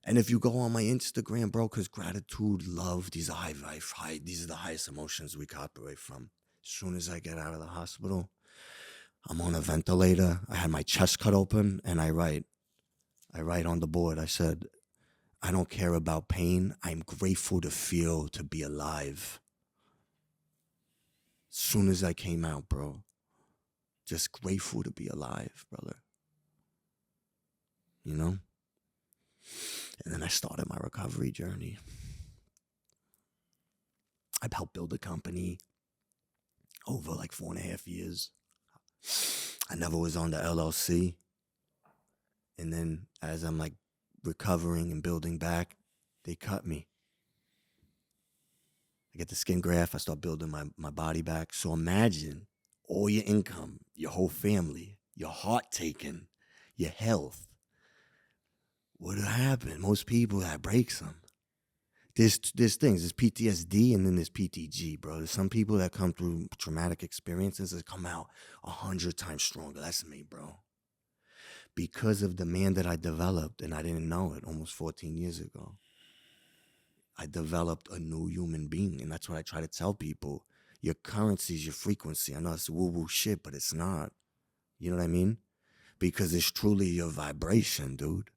[SPEAKER 4] And if you go on my Instagram, bro, because gratitude, love, these are these are the highest emotions we can operate from. As soon as I get out of the hospital, I'm on a ventilator. I had my chest cut open, and I write on the board. I said, I don't care about pain. I'm grateful to be alive. As soon as I came out, bro, just grateful to be alive, brother. You know? And then I started my recovery journey. I've helped build a company over like 4.5 years. I never was on the LLC. And then as I'm like recovering and building back, they cut me. I get the skin graft. I start building my body back. So imagine all your income, your whole family, your heart taken, your health. What would happen? Most people, that breaks them. There's things. There's PTSD and then there's PTG, bro. There's some people that come through traumatic experiences that come out 100 times stronger. That's me, bro. Because of the man that I developed, and I didn't know it almost 14 years ago. I developed a new human being, and that's what I try to tell people. Your currency is your frequency. I know it's woo-woo shit, but it's not. You know what I mean? Because it's truly your vibration, dude.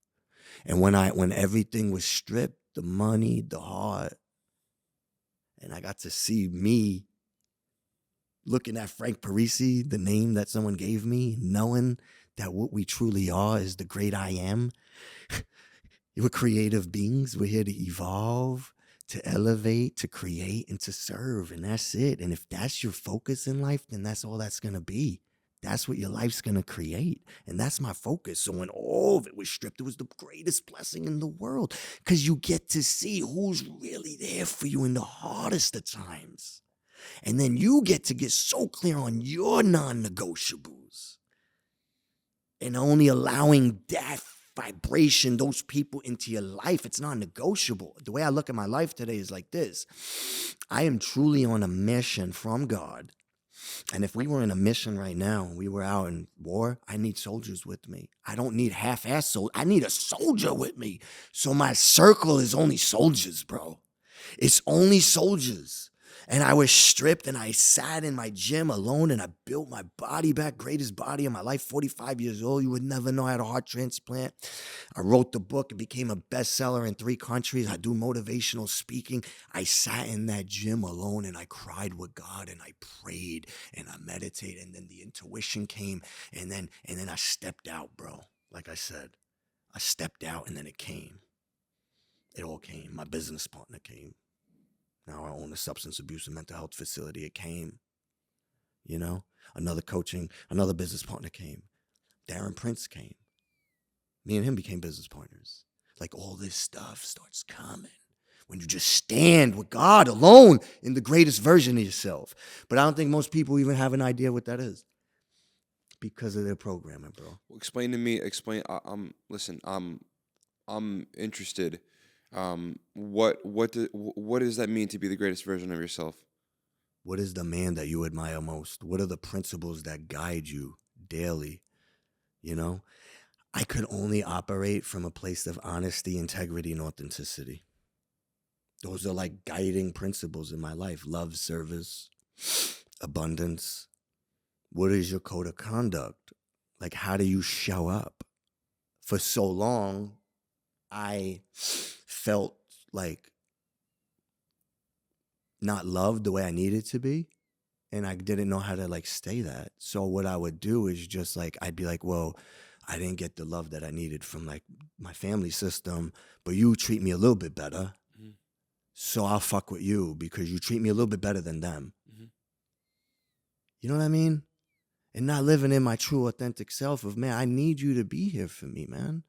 [SPEAKER 4] And when everything was stripped, the money, the heart, and I got to see me looking at Frank Parisi, the name that someone gave me, knowing that what we truly are is the great I am. We're creative beings. We're here to evolve, to elevate, to create, and to serve. And that's it. And if that's your focus in life, then that's all that's going to be. That's what your life's going to create. And that's my focus. So when all of it was stripped, it was the greatest blessing in the world because you get to see who's really there for you in the hardest of times. And then you get to get so clear on your non-negotiables and only allowing that vibration, those people into your life. It's non-negotiable. The way I look at my life today is like this. I am truly on a mission from God. And if we were in a mission right now and we were out in war, I need soldiers with me. I don't need half-ass soldiers. I need a soldier with me. So my circle is only soldiers, bro. It's only soldiers. And I was stripped and I sat in my gym alone and I built my body back, greatest body of my life, 45 years old. You would never know I had a heart transplant. I wrote the book. It became a bestseller in 3 countries. I do motivational speaking. I sat in that gym alone and I cried with God and I prayed and I meditated. And then the intuition came and then I stepped out, bro. Like I said, I stepped out and then it came. It all came. My business partner came. Now I own a substance abuse and mental health facility. It came, you know, another business partner came. Darren Prince came. Me and him became business partners. Like all this stuff starts coming when you just stand with God alone in the greatest version of yourself. But I don't think most people even have an idea what that is because of their programming, bro.
[SPEAKER 3] Well, explain to me. Listen. I'm interested. What does that mean to be the greatest version of yourself?
[SPEAKER 4] What is the man that you admire most? What are the principles that guide you daily? You know, I could only operate from a place of honesty, integrity, and authenticity. Those are like guiding principles in my life. Love, service, abundance. What is your code of conduct? Like, how do you show up? For so long, I felt like not loved the way I needed to be. And I didn't know how to like stay that. So what I would do is just like, I'd be like, well, I didn't get the love that I needed from like my family system, but you treat me a little bit better. Mm-hmm. So I'll fuck with you because you treat me a little bit better than them. Mm-hmm. You know what I mean? And not living in my true authentic self of, man, I need you to be here for me, man.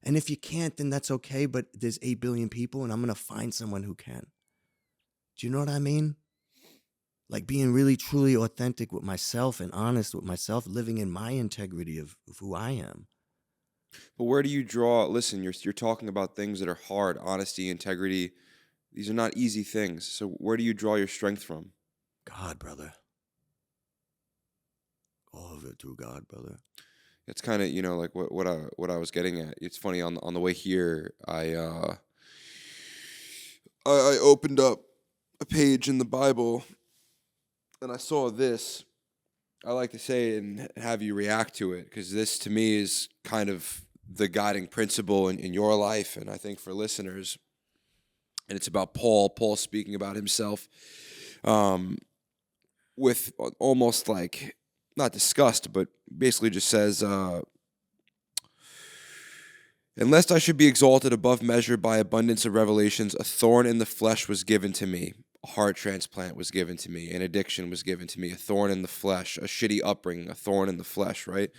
[SPEAKER 4] And if you can't, then that's okay. But there's 8 billion people and I'm going to find someone who can. Do you know what I mean? Like being really, truly authentic with myself and honest with myself, living in my integrity of who I am.
[SPEAKER 3] But where do you draw? Listen, you're talking about things that are hard, honesty, integrity. These are not easy things. So where do you draw your strength from?
[SPEAKER 4] God, brother. All of it through God, brother.
[SPEAKER 3] It's kind of, like what I was getting at. It's funny on the way here, I opened up a page in the Bible and I saw this. I like to say it and have you react to it because this to me is kind of the guiding principle in your life and I think for listeners. And it's about Paul speaking about himself with almost like, not disgust, but basically just says, unless I should be exalted above measure by abundance of revelations, a thorn in the flesh was given to me. A heart transplant was given to me. An addiction was given to me. A thorn in the flesh. A shitty upbringing. A thorn in the flesh, right?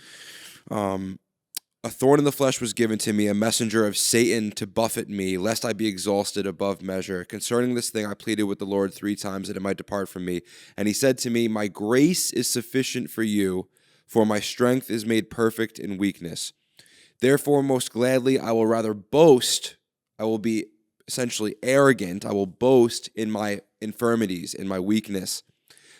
[SPEAKER 3] A thorn in the flesh was given to me, a messenger of Satan to buffet me, lest I be exhausted above measure. Concerning this thing, I pleaded with the Lord 3 times that it might depart from me. And he said to me, my grace is sufficient for you, for my strength is made perfect in weakness. Therefore, most gladly, I will rather boast. I will be essentially arrogant. I will boast in my infirmities, in my weakness,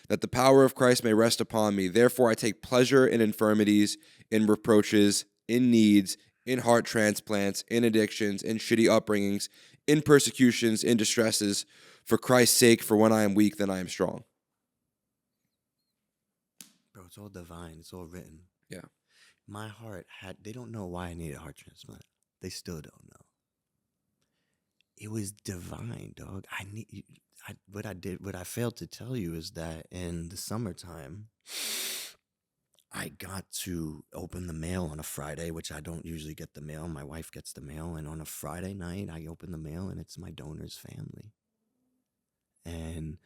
[SPEAKER 3] that the power of Christ may rest upon me. Therefore, I take pleasure in infirmities, in reproaches, in needs, in heart transplants, in addictions, in shitty upbringings, in persecutions, in distresses, for Christ's sake, for when I am weak, then I am strong.
[SPEAKER 4] Bro, it's all divine. It's all written.
[SPEAKER 3] Yeah.
[SPEAKER 4] My heart they don't know why I need a heart transplant. They still don't know. It was divine, dog. What I failed to tell you is that in the summertime, I got to open the mail on a Friday, which I don't usually get the mail. My wife gets the mail. And on a Friday night, I open the mail and it's my donor's family. And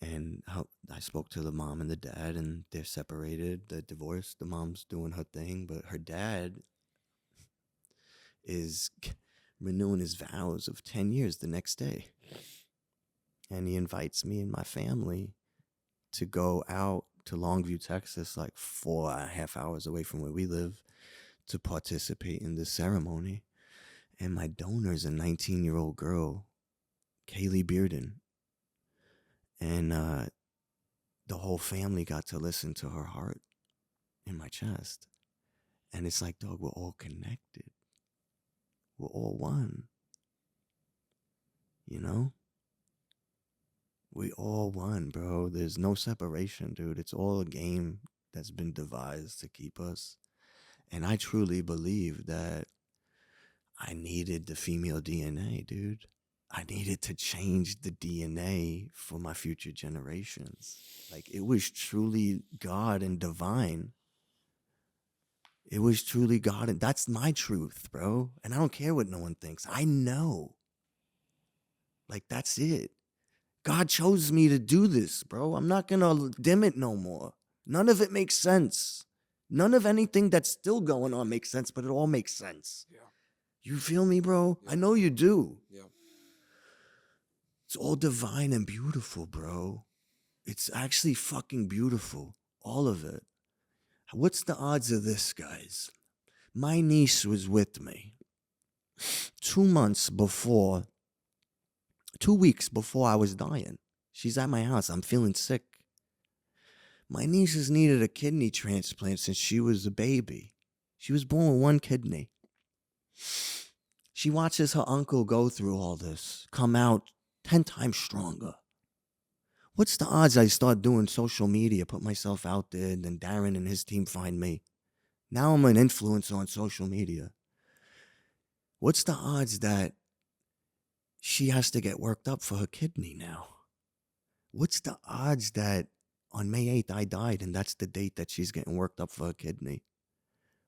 [SPEAKER 4] I spoke to the mom and the dad and they're separated. They're divorced. The mom's doing her thing, but her dad is renewing his vows of 10 years the next day. And he invites me and my family to go out to Longview, Texas, like 4.5 hours away from where we live, to participate in this ceremony. And my donor's a 19-year-old girl, Kaylee Bearden. And the whole family got to listen to her heart in my chest. And it's like, dog, we're all connected. We're all one. You know? We all one, bro. There's no separation, dude. It's all a game that's been devised to keep us. And I truly believe that I needed the female DNA, dude. I needed to change the DNA for my future generations. Like, it was truly God and divine. It was truly God, and that's my truth, bro. And I don't care what no one thinks. I know. Like, that's it. God chose me to do this, bro. I'm not gonna dim it no more. None of it makes sense. None of anything that's still going on makes sense, but it all makes sense.
[SPEAKER 3] Yeah.
[SPEAKER 4] You feel me, bro?
[SPEAKER 3] Yeah.
[SPEAKER 4] I know you do.
[SPEAKER 3] Yeah.
[SPEAKER 4] It's all divine and beautiful, bro. It's actually fucking beautiful. All of it. What's the odds of this, guys? My niece was with me 2 weeks before I was dying. She's at my house. I'm feeling sick. My niece has needed a kidney transplant since she was a baby. She was born with one kidney. She watches her uncle go through all this, come out 10 times stronger. What's the odds I start doing social media, put myself out there, and then Darren and his team find me? Now I'm an influencer on social media. What's the odds that she has to get worked up for her kidney now? What's the odds that on May 8th I died and that's the date that she's getting worked up for her kidney?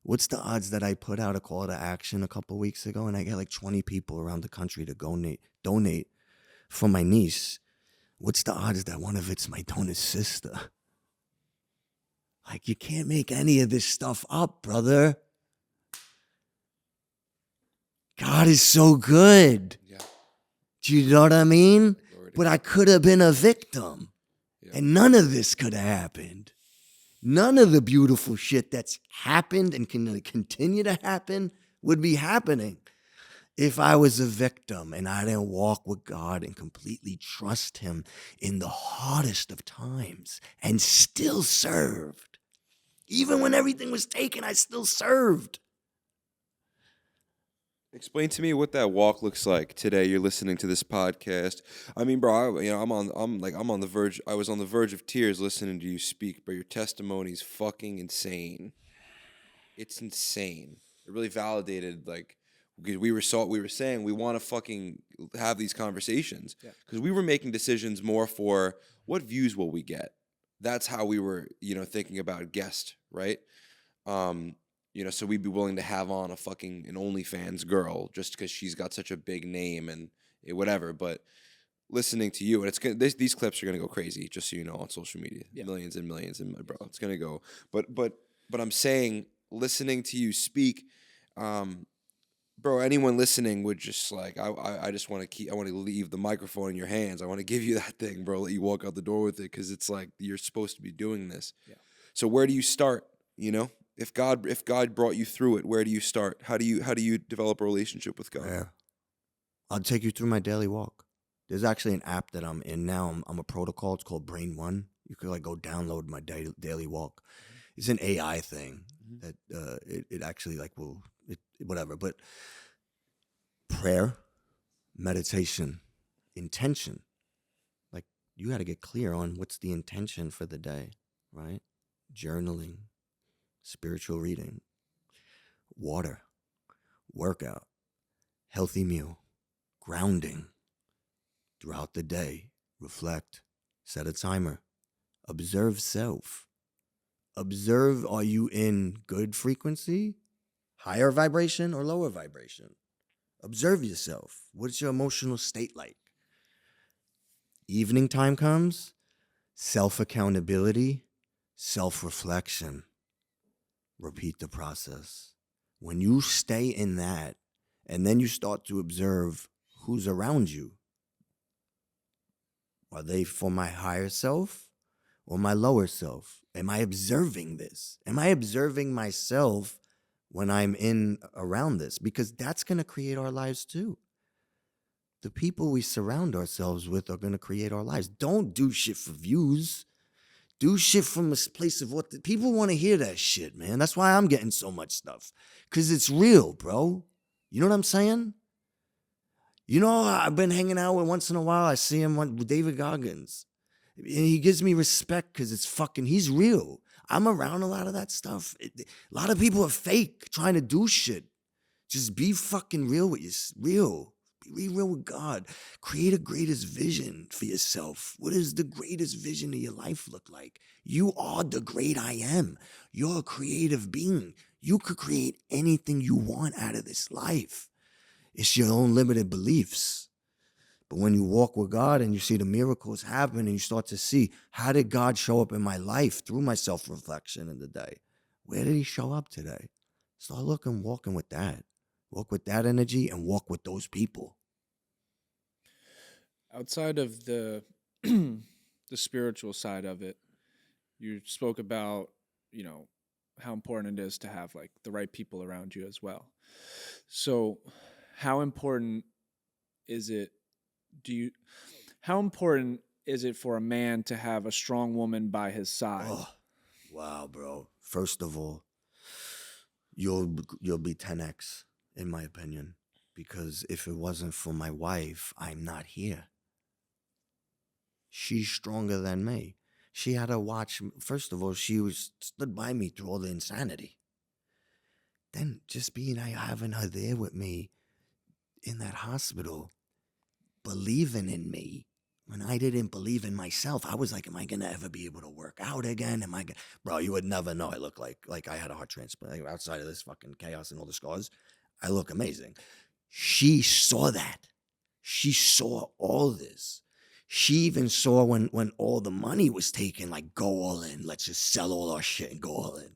[SPEAKER 4] What's the odds that I put out a call to action a couple weeks ago and I get like 20 people around the country to donate for my niece? What's the odds that one of it's my donor's sister? Like, you can't make any of this stuff up, brother. God is so good.
[SPEAKER 3] Yeah.
[SPEAKER 4] Do you know what I mean?
[SPEAKER 3] Lord.
[SPEAKER 4] But I could have been a victim.
[SPEAKER 3] Yeah.
[SPEAKER 4] And none of this could have happened. None of the beautiful shit that's happened and can continue to happen would be happening if I was a victim and I didn't walk with God and completely trust him in the hardest of times and still served. Even when everything was taken, I still served.
[SPEAKER 3] Explain to me what that walk looks like today. You're listening to this podcast. I mean, bro, I'm on the verge. I was on the verge of tears listening to you speak, but your testimony's fucking insane. It's insane. It really validated, like, because we were saying we want to fucking have these conversations because we were making decisions more for what views will we get. That's how we were, thinking about guest, right? So we'd be willing to have on an OnlyFans girl just because she's got such a big name and whatever. But listening to you, and these clips are gonna go crazy, just so you know, on social media, millions and millions, and bro, it's gonna go. But I'm saying, listening to you speak, bro, anyone listening would just like, I just want to I want to leave the microphone in your hands. I want to give you that thing, bro. Let you walk out the door with it because it's like you're supposed to be doing this. Yeah. So where do you start? If God brought you through it, where do you start? How do you develop a relationship with God?
[SPEAKER 4] Yeah. I'll take you through my daily walk. There's actually an app that I'm in now. I'm a protocol. It's called Brain One. You could like go download my daily walk. It's an AI thing that it actually like will whatever. But prayer, meditation, intention. Like, you got to get clear on what's the intention for the day, right? Journaling, spiritual reading, water, workout, healthy meal, grounding. Throughout the day, reflect, set a timer, observe self. Observe, are you in good frequency, higher vibration, or lower vibration? Observe yourself. What's your emotional state like? Evening time comes, self-accountability, self-reflection. Repeat the process. When you stay in that, and then you start to observe who's around you. Are they for my higher self or my lower self? Am I observing this? Am I observing myself when I'm in around this? Because that's going to create our lives too. The people we surround ourselves with are going to create our lives. Don't do shit for views. Do shit from a place of what people want to hear that shit, man. That's why I'm getting so much stuff. Because it's real, bro. You know what I'm saying? You know, I've been hanging out with once in a while. I see him with David Goggins. And he gives me respect because he's real. I'm around a lot of that stuff. A lot of people are fake trying to do shit. Just be fucking real with real. Be real with God. Create a greatest vision for yourself. What does the greatest vision of your life look like? You are the great I am. You're a creative being. You could create anything you want out of this life. It's your own limited beliefs. But when you walk with God and you see the miracles happen and you start to see, how did God show up in my life through my self-reflection in the day? Where did he show up today? Start walking with that. Walk with that energy and walk with those people.
[SPEAKER 2] Outside of the the spiritual side of it, you spoke about, how important it is to have like the right people around you as well. So, how important is it how important is it for a man to have a strong woman by his side?
[SPEAKER 4] Oh, wow, bro. First of all, you'll be 10x in my opinion, because if it wasn't for my wife, I'm not here. She's stronger than me. She had to watch. First of all, stood by me through all the insanity. Then just having her there with me in that hospital, believing in me when I didn't believe in myself. I was like, am I gonna ever be able to work out again? Bro, you would never know. I look like I had a heart transplant. Outside of this fucking chaos and all the scars, I look amazing. She saw that. She saw all this. She even saw when all the money was taken, like, go all in. Let's just sell all our shit and go all in.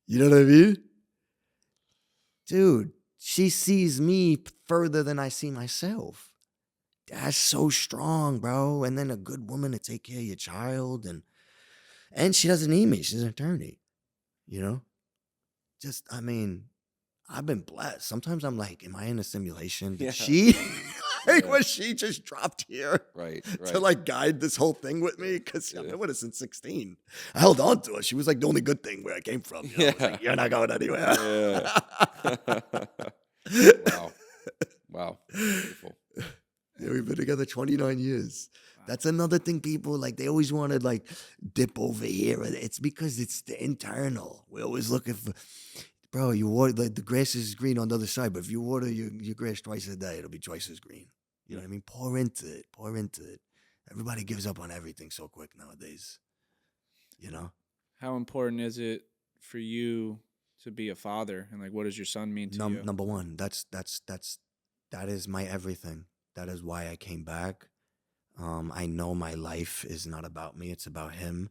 [SPEAKER 4] You know what I mean? Dude, she sees me further than I see myself. That's so strong, bro. And then a good woman to take care of your child. And she doesn't need me. She's an attorney. You know? I've been blessed. Sometimes I'm like, am I in a simulation? Did she was she just dropped here
[SPEAKER 3] Right.
[SPEAKER 4] to like guide this whole thing with me? Because I've been with her since 16. I held on to her. She was like the only good thing where I came from. You know? I was like, you're not going anywhere.
[SPEAKER 3] Yeah. Wow. Beautiful.
[SPEAKER 4] Yeah, we've been together 29 years. Wow. That's another thing people like, they always want to like dip over here. It's because it's the internal. We're always looking for, bro, you water, the grass is green on the other side, but if you water your grass twice a day, it'll be twice as green. You know what I mean? Pour into it. Everybody gives up on everything so quick nowadays. You know?
[SPEAKER 2] How important is it for you to be a father? And like, what does your son mean to you?
[SPEAKER 4] Number one, that is my everything. That is why I came back. I know my life is not about me. It's about him.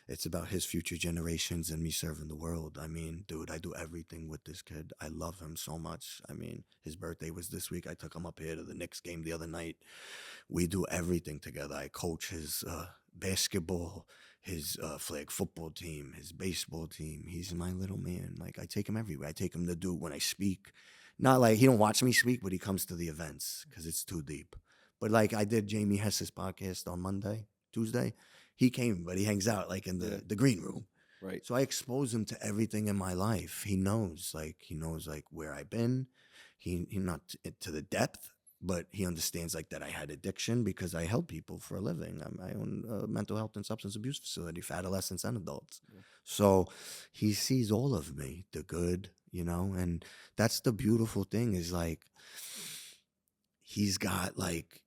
[SPEAKER 4] It's about his future generations and me serving the world. I mean, dude, I do everything with this kid. I love him so much. I mean, his birthday was this week. I took him up here to the Knicks game the other night. We do everything together. I coach his basketball, his flag football team, his baseball team. He's my little man. Like, I take him everywhere. I take him to do when I speak. Not like he don't watch me speak, but he comes to the events because it's too deep. But like I did Jamie Hess's podcast on Tuesday. He came, but he hangs out like in the green room.
[SPEAKER 3] Right.
[SPEAKER 4] So I expose him to everything in my life. He knows where I've been. He not to the depth, but he understands like that I had addiction because I help people for a living. I own a mental health and substance abuse facility for adolescents and adults. Yeah. So he sees all of me, the good, and that's the beautiful thing is like, he's got like,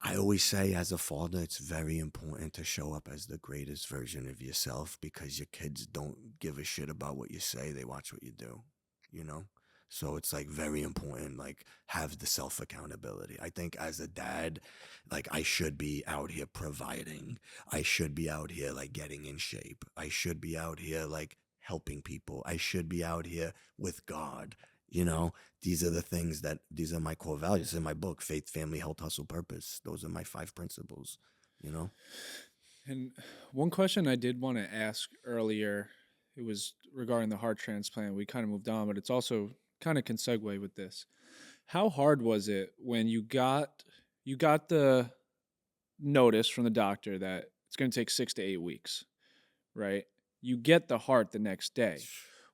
[SPEAKER 4] I always say as a father, it's very important to show up as the greatest version of yourself because your kids don't give a shit about what you say. They watch what you do, So it's like very important, like have the self-accountability. I think as a dad, like I should be out here providing. I should be out here like getting in shape. I should be out here like helping people. I should be out here with God. These are the things these are my core values in my book, faith, family, health, hustle, purpose. Those are my 5 principles, And
[SPEAKER 2] one question I did want to ask earlier, it was regarding the heart transplant. We kind of moved on, but it's also kind of can segue with this. How hard was it when you got the notice from the doctor that it's going to take 6 to 8 weeks, right? You get the heart the next day.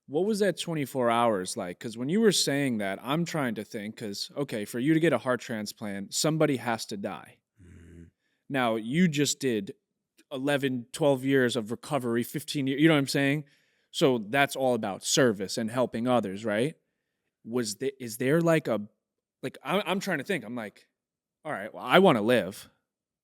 [SPEAKER 2] What was that 24 hours like? Because when you were saying that, I'm trying to think, because, okay, for you to get a heart transplant, somebody has to die.
[SPEAKER 4] Mhm.
[SPEAKER 2] Now, you just did 11, 12 years of recovery, 15 years, you know what I'm saying? So that's all about service and helping others, right? Is there like I'm trying to think. I'm like, all right, well, I want to live,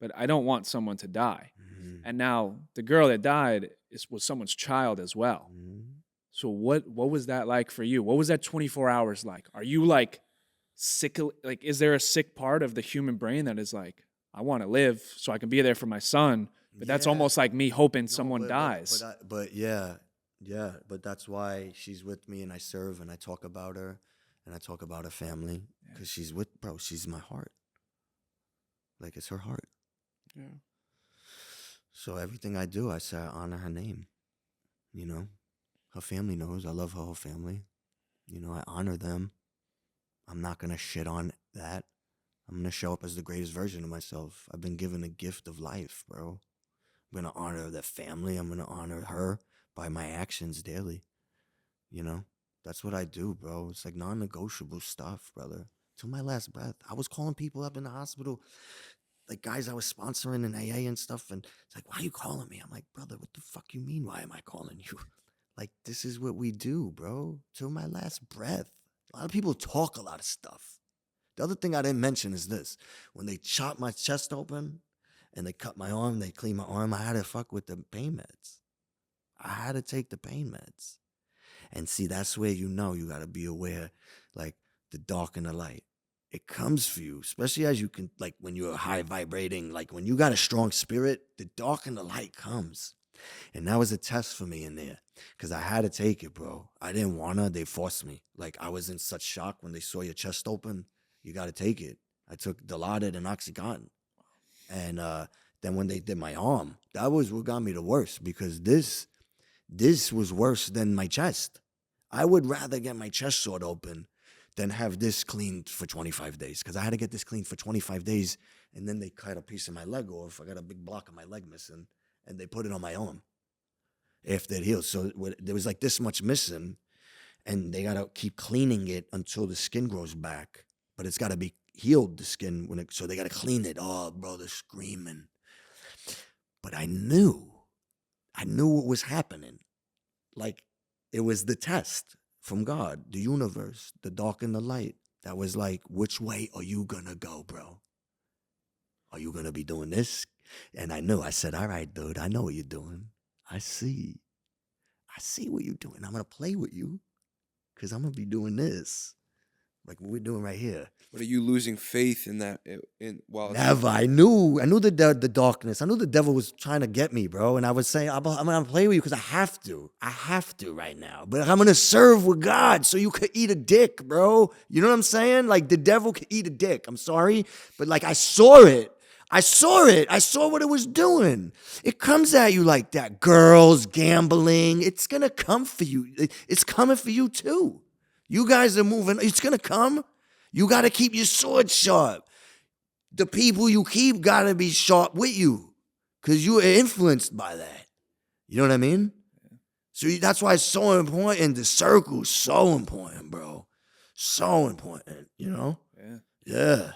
[SPEAKER 2] but I don't want someone to die.
[SPEAKER 4] Mhm.
[SPEAKER 2] And now the girl that died was someone's child as well.
[SPEAKER 4] Mhm.
[SPEAKER 2] So what was that like for you? What was that 24 hours like? Are you like sick? Like, is there a sick part of the human brain that is like, I want to live so I can be there for my son? But that's
[SPEAKER 4] Yeah.
[SPEAKER 2] almost like me hoping
[SPEAKER 4] No,
[SPEAKER 2] someone dies.
[SPEAKER 4] but yeah, yeah. But that's why she's with me, and I serve, and I talk about her, and I talk about her family, because she's with, bro. She's my heart. Like, it's her heart.
[SPEAKER 2] Yeah.
[SPEAKER 4] So everything I do, I say I honor her name. You know, her family knows I love her whole family. You know, I honor them. I'm not gonna shit on that. I'm gonna show up as the greatest version of myself. I've been given a gift of life, bro. I'm gonna honor the family. I'm gonna honor her by my actions daily. You know, that's what I do, bro. It's like non-negotiable stuff, brother. Till my last breath. I was calling people up in the hospital, like guys I was sponsoring in AA and stuff, and it's like, why are you calling me? I'm like, brother, what the fuck you mean? Why am I calling you? Like, this is what we do, bro. Till my last breath. A lot of people talk a lot of stuff. The other thing I didn't mention is this: when they chop my chest open and they cut my arm, they clean my arm, I had to fuck with the pain meds. I had to take the pain meds. And see, that's where you know you got to be aware, like the dark and the light. It comes for you, especially as you can, like when you're high vibrating, like when you got a strong spirit, the dark and the light comes. And that was a test for me in there because I had to take it, bro. I didn't want to. They forced me. Like, I was in such shock when they saw your chest open. You got to take it. I took Dilaudid and Oxycontin. And then when they did my arm, that was what got me the worst, because this was worse than my chest. I would rather get my chest sawed open than have this cleaned for 25 days, because I had to get this cleaned for 25 days, and then they cut a piece of my leg off. I got a big block of my leg missing, and they put it on my arm after it healed. So there was like this much missing, and they got to keep cleaning it until the skin grows back, but it's got to be healed, the skin, so they got to clean it. Oh, bro, they're screaming. But I knew what was happening. Like, it was the test from God, the universe, the dark and the light. That was like, which way are you gonna go, bro? Are you gonna be doing this? And I knew. I said, all right, dude, I know what you're doing. I see what you're doing. I'm gonna play with you, because I'm gonna be doing this, like what we're doing right here.
[SPEAKER 3] But are you losing faith in that?
[SPEAKER 4] Never. I knew the darkness. I knew the devil was trying to get me, bro. And I was saying, I'm gonna play with you because I have to right now. But I'm gonna serve with God, so you could eat a dick, bro. You know what I'm saying? Like, the devil could eat a dick. I'm sorry, but like, I saw it. I saw what it was doing. It comes at you like that. Girls, gambling. It's gonna come for you. It's coming for you too. You guys are moving. It's gonna come. You got to keep your sword sharp. The people you keep got to be sharp with you, because you are influenced by that. You know what I mean? So that's why it's so important. The circle's so important, bro. So important, you know? Yeah.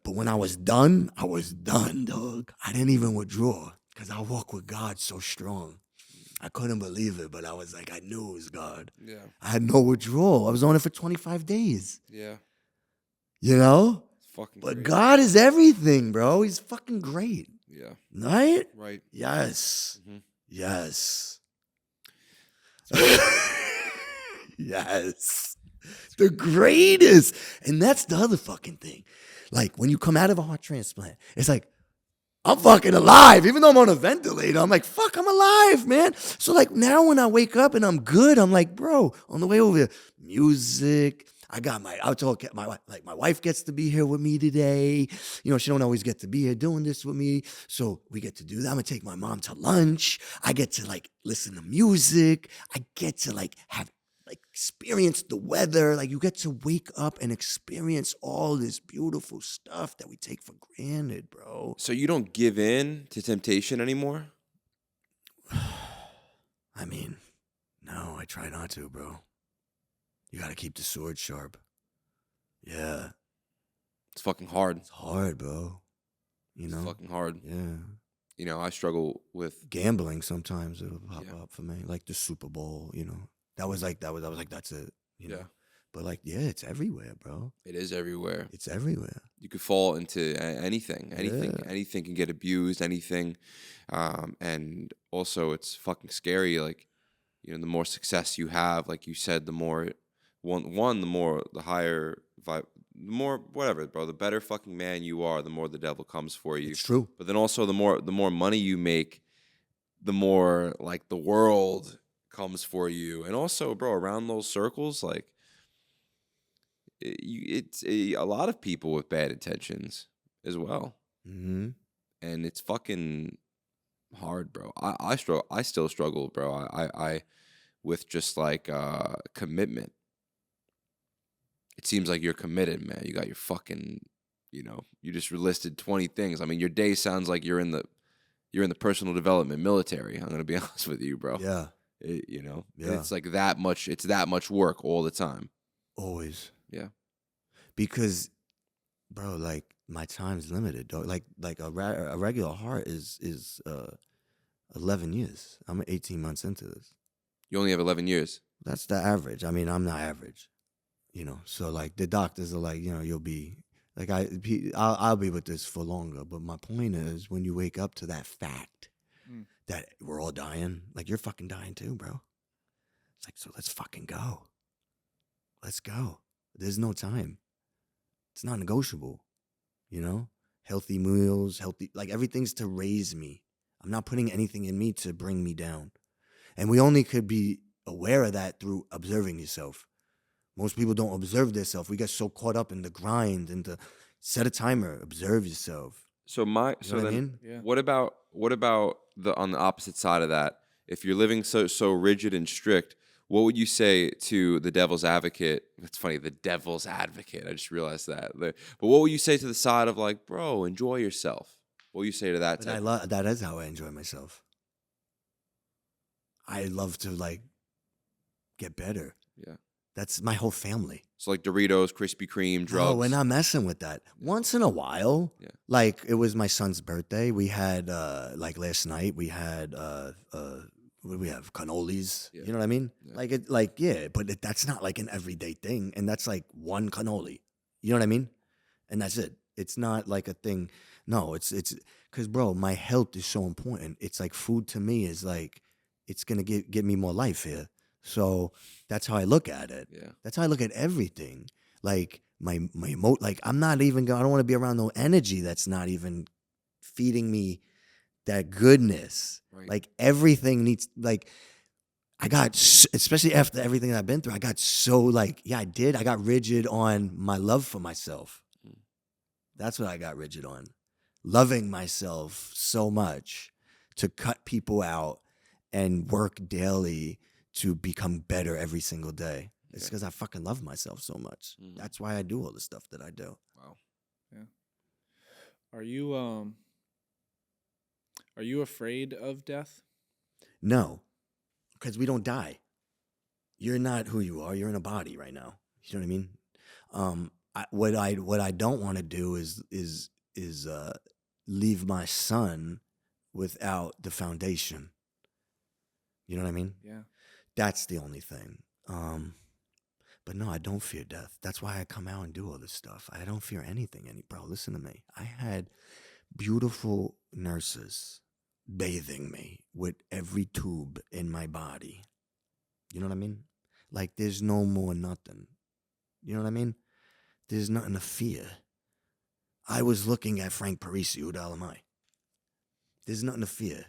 [SPEAKER 4] But when I was done, dog. I didn't even withdraw, because I walk with God so strong. I couldn't believe it, but I was like, I knew it was God.
[SPEAKER 3] Yeah.
[SPEAKER 4] I had no withdrawal. I was on it for 25 days.
[SPEAKER 3] Yeah.
[SPEAKER 4] You know?
[SPEAKER 3] It's fucking
[SPEAKER 4] But
[SPEAKER 3] great.
[SPEAKER 4] God is everything, bro. He's fucking great.
[SPEAKER 3] Yeah.
[SPEAKER 4] Right?
[SPEAKER 3] Right.
[SPEAKER 4] Yes.
[SPEAKER 3] Mhm.
[SPEAKER 4] Yes. Yes. The greatest. And that's the other fucking thing. Like, when you come out of a heart transplant, it's like, I'm fucking alive. Even though I'm on a ventilator, I'm like, fuck, I'm alive, man. So like, now when I wake up and I'm good, I'm like, bro, on the way over here, music. My wife gets to be here with me today. You know, she don't always get to be here doing this with me. So we get to do that. I'm gonna take my mom to lunch. I get to like listen to music. I get to like have experience the weather. Like, you get to wake up and experience all this beautiful stuff that we take for granted, bro.
[SPEAKER 3] So you don't give in to temptation anymore?
[SPEAKER 4] I mean, No, I try not to, bro. You gotta keep the sword sharp. Yeah.
[SPEAKER 3] It's fucking hard.
[SPEAKER 4] It's hard, bro. You
[SPEAKER 3] It's
[SPEAKER 4] know?
[SPEAKER 3] fucking hard.
[SPEAKER 4] Yeah.
[SPEAKER 3] You know, I struggle with
[SPEAKER 4] Gambling sometimes it'll pop
[SPEAKER 3] Yeah.
[SPEAKER 4] up for me. Like the Super Bowl, you know. I was like, that's it. You know?
[SPEAKER 3] Yeah.
[SPEAKER 4] But like, yeah, it's everywhere, bro.
[SPEAKER 3] it is everywhere.
[SPEAKER 4] It's everywhere.
[SPEAKER 3] You could fall into anything.
[SPEAKER 4] Yeah.
[SPEAKER 3] Anything can get abused. Anything, and also it's fucking scary. Like, you know, the more success you have, like you said, the more the higher vibe, the more whatever, bro. The better fucking man you are, the more the devil comes for you.
[SPEAKER 4] It's true.
[SPEAKER 3] But then also the more money you make, the more like the world comes for you. And also, bro, around those circles, like it's a lot of people with bad intentions as well.
[SPEAKER 4] Mm-hmm.
[SPEAKER 3] And it's fucking hard, bro. I still struggle, bro. I with just like commitment. It seems like you're committed, man. You got your fucking, you know, you just listed 20 things. I mean, your day sounds like you're in the personal development military. I'm gonna be honest with you, bro.
[SPEAKER 4] Yeah.
[SPEAKER 3] You know,
[SPEAKER 4] Yeah.
[SPEAKER 3] it's like that much. It's that much work all the time.
[SPEAKER 4] Always.
[SPEAKER 3] Yeah.
[SPEAKER 4] Because, bro, like my time's limited, dog. Like a regular heart is 11 years. I'm 18 months into this.
[SPEAKER 3] You only have 11 years.
[SPEAKER 4] That's the average. I mean, I'm not average, you know. So like the doctors are like, you know, you'll be like I'll be with this for longer. But my point is, when you wake up to that fact that we're all dying, like you're fucking dying too, bro. It's like, so let's fucking go. Let's go. There's no time. It's not negotiable, you know. Healthy meals, like everything's to raise me. I'm not putting anything in me to bring me down. And we only could be aware of that through observing yourself. Most people don't observe themselves. We get so caught up in the grind and to set a timer, observe yourself.
[SPEAKER 3] So
[SPEAKER 4] You know
[SPEAKER 3] so
[SPEAKER 4] what I
[SPEAKER 3] then
[SPEAKER 4] mean?
[SPEAKER 2] Yeah.
[SPEAKER 3] what about the on the opposite side of that? If you're living so rigid and strict, what would you say to the devil's advocate? It's funny, the devil's advocate. I just realized that. But what would you say to the side of like, bro, enjoy yourself? What would you say to that?
[SPEAKER 4] But that is how I enjoy myself. I love to like get better.
[SPEAKER 3] Yeah.
[SPEAKER 4] That's my whole family.
[SPEAKER 3] So like Doritos, Krispy Kreme, drugs.
[SPEAKER 4] No, we're not messing with that. Once in a while,
[SPEAKER 3] Yeah.
[SPEAKER 4] like it was my son's birthday. We had like last night we had what do we have? Cannolis.
[SPEAKER 3] Yeah.
[SPEAKER 4] You know what I mean?
[SPEAKER 3] Yeah.
[SPEAKER 4] But that's not like an everyday thing. And that's like one cannoli. You know what I mean? And that's it. It's not like a thing. No, it's because bro, my health is so important. It's like food to me is like it's gonna give me more life here. So that's how I look at it.
[SPEAKER 3] Yeah.
[SPEAKER 4] That's how I look at everything. Like like I'm not even I don't want to be around no energy that's not even feeding me that goodness.
[SPEAKER 3] Right.
[SPEAKER 4] Like everything needs like I got especially after everything I've been through, I got so like I got rigid on my love for myself. That's what I got rigid on. Loving myself so much to cut people out and work daily to become better every single day. It's because I fucking love myself so much. That's why I do all the stuff that I do.
[SPEAKER 3] Wow.
[SPEAKER 2] Yeah. Are you afraid of death?
[SPEAKER 4] No, because we don't die. You're not who you are. You're in a body right now. You know what I mean? What I don't want to do is leave my son without the foundation. You know what I mean?
[SPEAKER 2] Yeah.
[SPEAKER 4] That's the only thing. But no, I don't fear death. That's why I come out and do all this stuff. I don't fear anything. Bro, listen to me. I had beautiful nurses bathing me with every tube in my body. You know what I mean? Like there's no more nothing. You know what I mean? There's nothing to fear. I was looking at Frank Parisi. Who the hell am I? There's nothing to fear.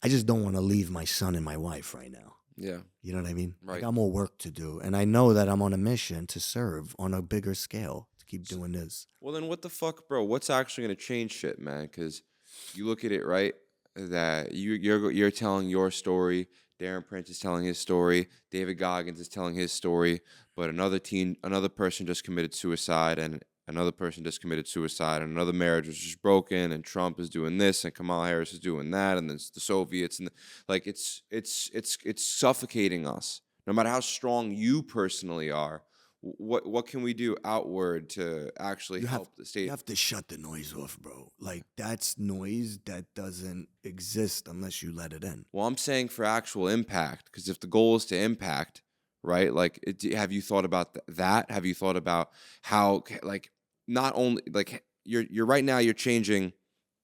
[SPEAKER 4] I just don't want to leave my son and my wife right now.
[SPEAKER 3] Yeah.
[SPEAKER 4] You know what I mean?
[SPEAKER 3] Right.
[SPEAKER 4] I got more work to do. And I know that I'm on a mission to serve on a bigger scale, to keep doing this.
[SPEAKER 3] Well, then what the fuck, bro? What's actually going to change shit, man? Because you look at it, right, that you're telling your story. Darren Prince is telling his story. David Goggins is telling his story. But another person just committed suicide. And another person just committed suicide, and another marriage was just broken, and Trump is doing this, and Kamala Harris is doing that, and then the Soviets, and like it's suffocating us. No matter how strong you personally are, what can we do outward to actually help the state?
[SPEAKER 4] You have to shut the noise off, bro. Like, that's noise that doesn't exist unless you let it in.
[SPEAKER 3] Well, I'm saying for actual impact, because if the goal is to impact, right? Like, have you thought about that? Have you thought about how, like, not only like you're right now you're changing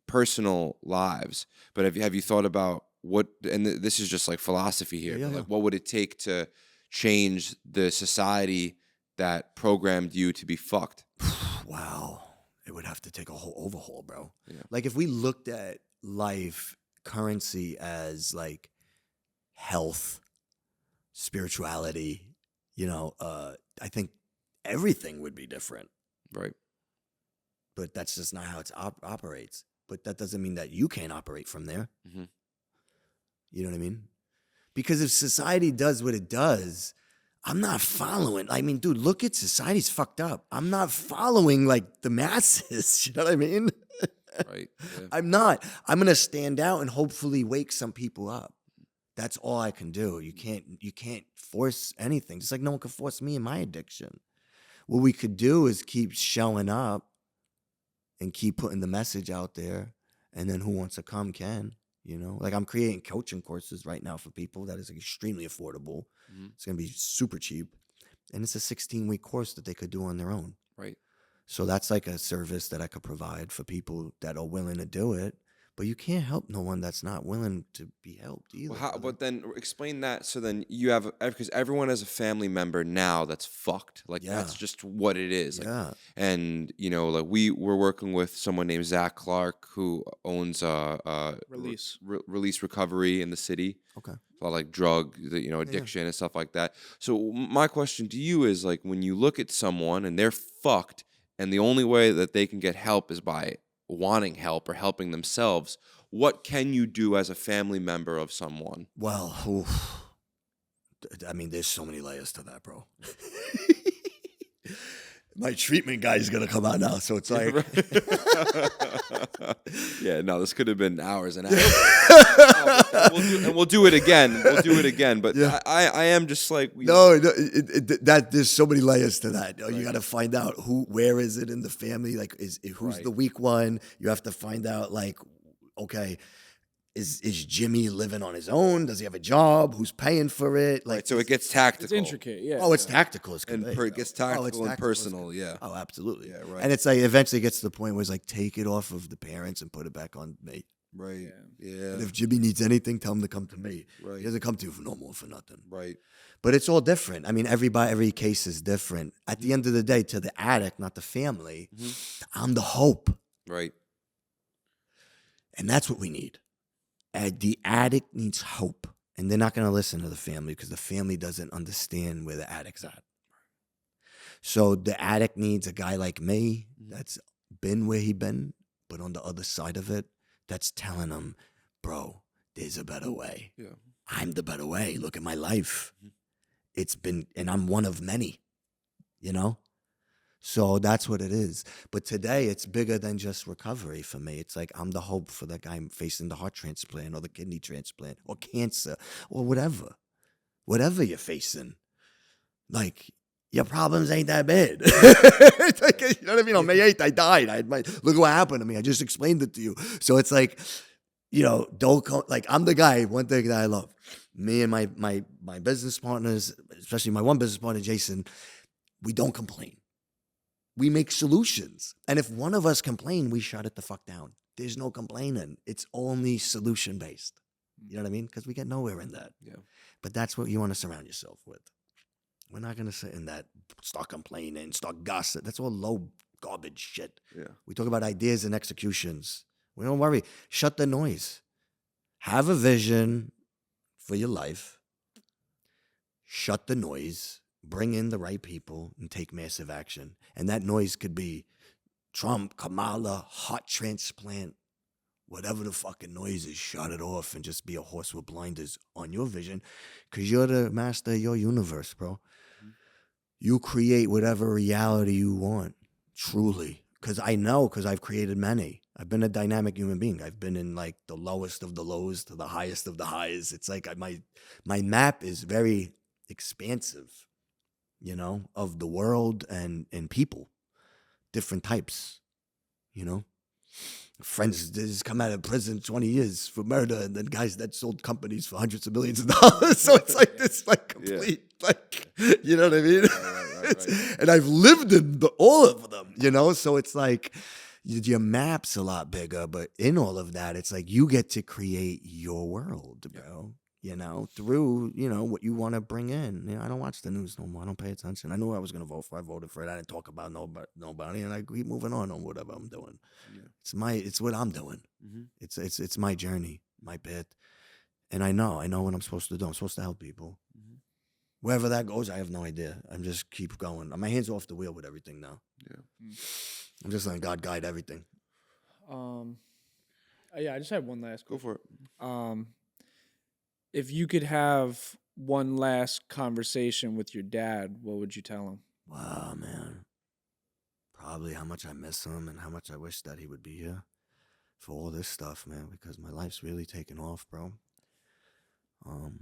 [SPEAKER 3] personal lives, but have you thought about what? And this is just like philosophy here.
[SPEAKER 4] Yeah,
[SPEAKER 3] but
[SPEAKER 4] yeah.
[SPEAKER 3] like, what would it take to change the society that programmed you to be fucked?
[SPEAKER 4] Wow. It would have to take a whole overhaul, bro.
[SPEAKER 3] Yeah.
[SPEAKER 4] Like, if we looked at life currency as like health, spirituality, I think everything would be different.
[SPEAKER 3] Right.
[SPEAKER 4] But that's just not how it operates. But that doesn't mean that you can't operate from there.
[SPEAKER 3] Mm-hmm.
[SPEAKER 4] You know what I mean? Because if society does what it does, I'm not following. I mean, dude, look at society's fucked up. I'm not following like the masses. You know what I mean?
[SPEAKER 3] Right. Yeah.
[SPEAKER 4] I'm not. I'm gonna stand out and hopefully wake some people up. That's all I can do. You can't force anything. Just like no one can force me in my addiction. What we could do is keep showing up and keep putting the message out there, and then who wants to come can. Like I'm creating coaching courses right now for people that is extremely affordable.
[SPEAKER 3] Mm-hmm.
[SPEAKER 4] It's going to be super cheap. And it's a 16-week course that they could do on their own.
[SPEAKER 3] Right.
[SPEAKER 4] So that's like a service that I could provide for people that are willing to do it. But you can't help no one that's not willing to be helped either.
[SPEAKER 3] Well, but then explain that. So then you have, because everyone has a family member now that's fucked. Like that's just what it is. Like,
[SPEAKER 4] Yeah.
[SPEAKER 3] And like we're working with someone named Zach Clark who owns Release Recovery in the city.
[SPEAKER 4] Okay.
[SPEAKER 3] A lot like drug, addiction and stuff like that. So my question to you is like, when you look at someone and they're fucked, and the only way that they can get help is by wanting help or helping themselves, what can you do as a family member of someone?
[SPEAKER 4] Well, I mean, there's so many layers to that, bro. My treatment guy is going to come out now, so it's like...
[SPEAKER 3] Yeah, no, this could have been hours and hours. We'll do it again. But yeah. I am just like...
[SPEAKER 4] there's so many layers to that. You got to find out where is it in the family? Like, who's the weak one? You have to find out, like, okay... Is Jimmy living on his own? Does he have a job? Who's paying for it? Like,
[SPEAKER 3] so it gets tactical.
[SPEAKER 2] It's intricate, yeah.
[SPEAKER 4] Oh, it's tactical.
[SPEAKER 3] It gets tactical and personal, yeah.
[SPEAKER 4] Oh, absolutely.
[SPEAKER 3] Yeah, right.
[SPEAKER 4] And it's like eventually gets to the point where it's like, take it off of the parents and put it back on me.
[SPEAKER 3] Right. Yeah.
[SPEAKER 4] And if Jimmy needs anything, tell him to come to me.
[SPEAKER 3] Right.
[SPEAKER 4] He doesn't come to you for no more for nothing.
[SPEAKER 3] Right.
[SPEAKER 4] But it's all different. I mean, every case is different. At the end of the day, to the addict, not the family, I'm the hope.
[SPEAKER 3] Right.
[SPEAKER 4] And that's what we need. The addict needs hope, and they're not going to listen to the family because the family doesn't understand where the addict's at. So the addict needs a guy like me that's been where he been, but on the other side of it, that's telling him, bro, there's a better way.
[SPEAKER 3] Yeah.
[SPEAKER 4] I'm the better way. Look at my life. It's been, and I'm one of many, So that's what it is. But today, it's bigger than just recovery for me. It's like I'm the hope for the guy facing the heart transplant or the kidney transplant or cancer or whatever. Whatever you're facing. Like, your problems ain't that bad. Like, you know what I mean? On May 8th, I died. Look what happened to me. I just explained it to you. So it's like, don't call, like, I'm the guy, one thing that I love. Me and my business partners, especially my one business partner, Jason, we don't complain. We make solutions. And if one of us complain, we shut it the fuck down. There's no complaining. It's only solution-based. You know what I mean? Because we get nowhere in that.
[SPEAKER 3] Yeah.
[SPEAKER 4] But that's what you want to surround yourself with. We're not going to sit in that, start complaining, start gossip. That's all low garbage shit.
[SPEAKER 3] Yeah.
[SPEAKER 4] We talk about ideas and executions. We don't worry. Shut the noise. Have a vision for your life. Shut the noise. Bring in the right people and take massive action. And that noise could be Trump, Kamala, heart transplant, whatever the fucking noise is, shut it off and just be a horse with blinders on your vision because you're the master of your universe, bro. You create whatever reality you want. Truly. Because I know, because I've created many. I've been a dynamic human being. I've been in like the lowest of the lows to the highest of the highs. It's like my map is very expansive, you know, of the world and people, different types, you know. Friends just come out of prison 20 years for murder, and then guys that sold companies for hundreds of millions of dollars. So it's like this, like complete, like, you know what I mean?
[SPEAKER 3] Right.
[SPEAKER 4] And I've lived in all of them, you know. So it's like your map's a lot bigger, but in all of that, it's like you get to create your world, bro. You know, through, you know, what you want to bring in. You know, I don't watch the news no more. I don't pay attention. I knew I was going to vote for. I voted for it. I didn't talk about nobody, and I keep moving on whatever I'm doing. Yeah. It's what I'm doing. Mm-hmm. It's my journey, my bit, and I know what I'm supposed to do. I'm supposed to help people. Mm-hmm. Wherever that goes, I have no idea. I'm just keep going. My hands off the wheel with everything now. Yeah, I'm just letting God guide everything.
[SPEAKER 2] Yeah, I just have one last.
[SPEAKER 3] Go for it.
[SPEAKER 2] If you could have one last conversation with your dad, what would you tell him?
[SPEAKER 4] Wow, man. Probably how much I miss him and how much I wish that he would be here for all this stuff, man, because my life's really taken off, bro. And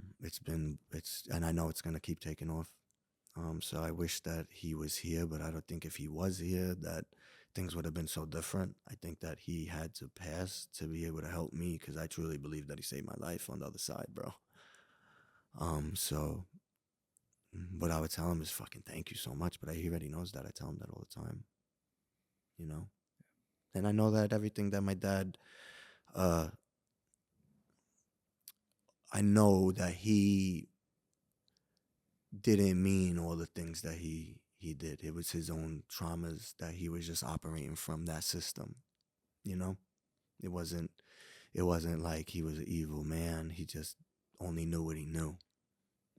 [SPEAKER 4] I know it's going to keep taking off. So I wish that he was here, but I don't think if he was here that things would have been so different. I think that he had to pass to be able to help me, because I truly believe that he saved my life on the other side, bro. So what I would tell him is fucking thank you so much, but he already knows that. I tell him that all the time, you know? And I know that everything that my dad, I know that he didn't mean all the things that he did. It was his own traumas that he was just operating from that system, you know? It wasn't like he was an evil man. He just only knew what he knew,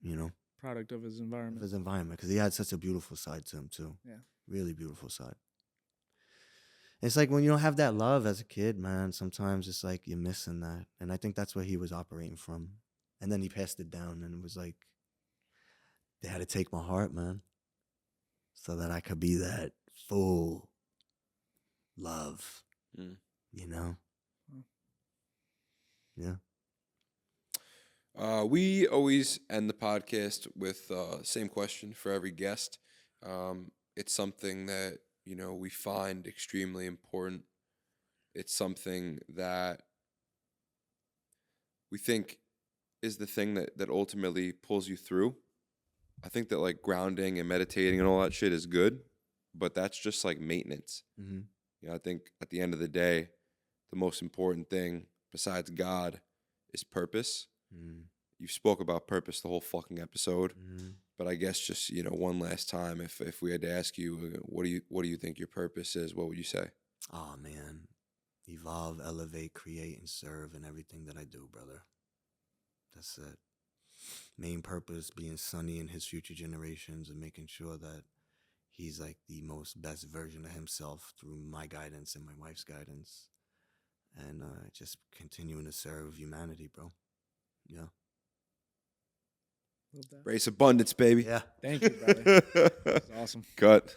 [SPEAKER 4] you know?
[SPEAKER 2] Product of his environment.
[SPEAKER 4] Of his environment, because he had such a beautiful side to him too.
[SPEAKER 2] Yeah.
[SPEAKER 4] Really beautiful side. It's like when you don't have that love as a kid, man, sometimes it's like you're missing that. And I think that's where he was operating from. And then he passed it down, and it was like they had to take my heart, man, so that I could be that full love, you know? Yeah.
[SPEAKER 3] We always end the podcast with same question for every guest. It's something that, you know, we find extremely important. It's something that we think is the thing that ultimately pulls you through. I think that like grounding and meditating and all that shit is good, but that's just like maintenance. Mm-hmm. You know, I think at the end of the day, the most important thing besides God is purpose. Mm. You spoke about purpose the whole fucking episode, but I guess just, you know, one last time, if we had to ask you, what do you think your purpose is? What would you say?
[SPEAKER 4] Oh man, evolve, elevate, create, and serve in everything that I do, brother. That's it. Main purpose being Sonny and his future generations, and making sure that he's like the most best version of himself through my guidance and my wife's guidance, and just continuing to serve humanity, bro. Yeah.
[SPEAKER 3] Race abundance, baby.
[SPEAKER 4] Yeah.
[SPEAKER 2] Thank you, brother. That's awesome.
[SPEAKER 3] Cut.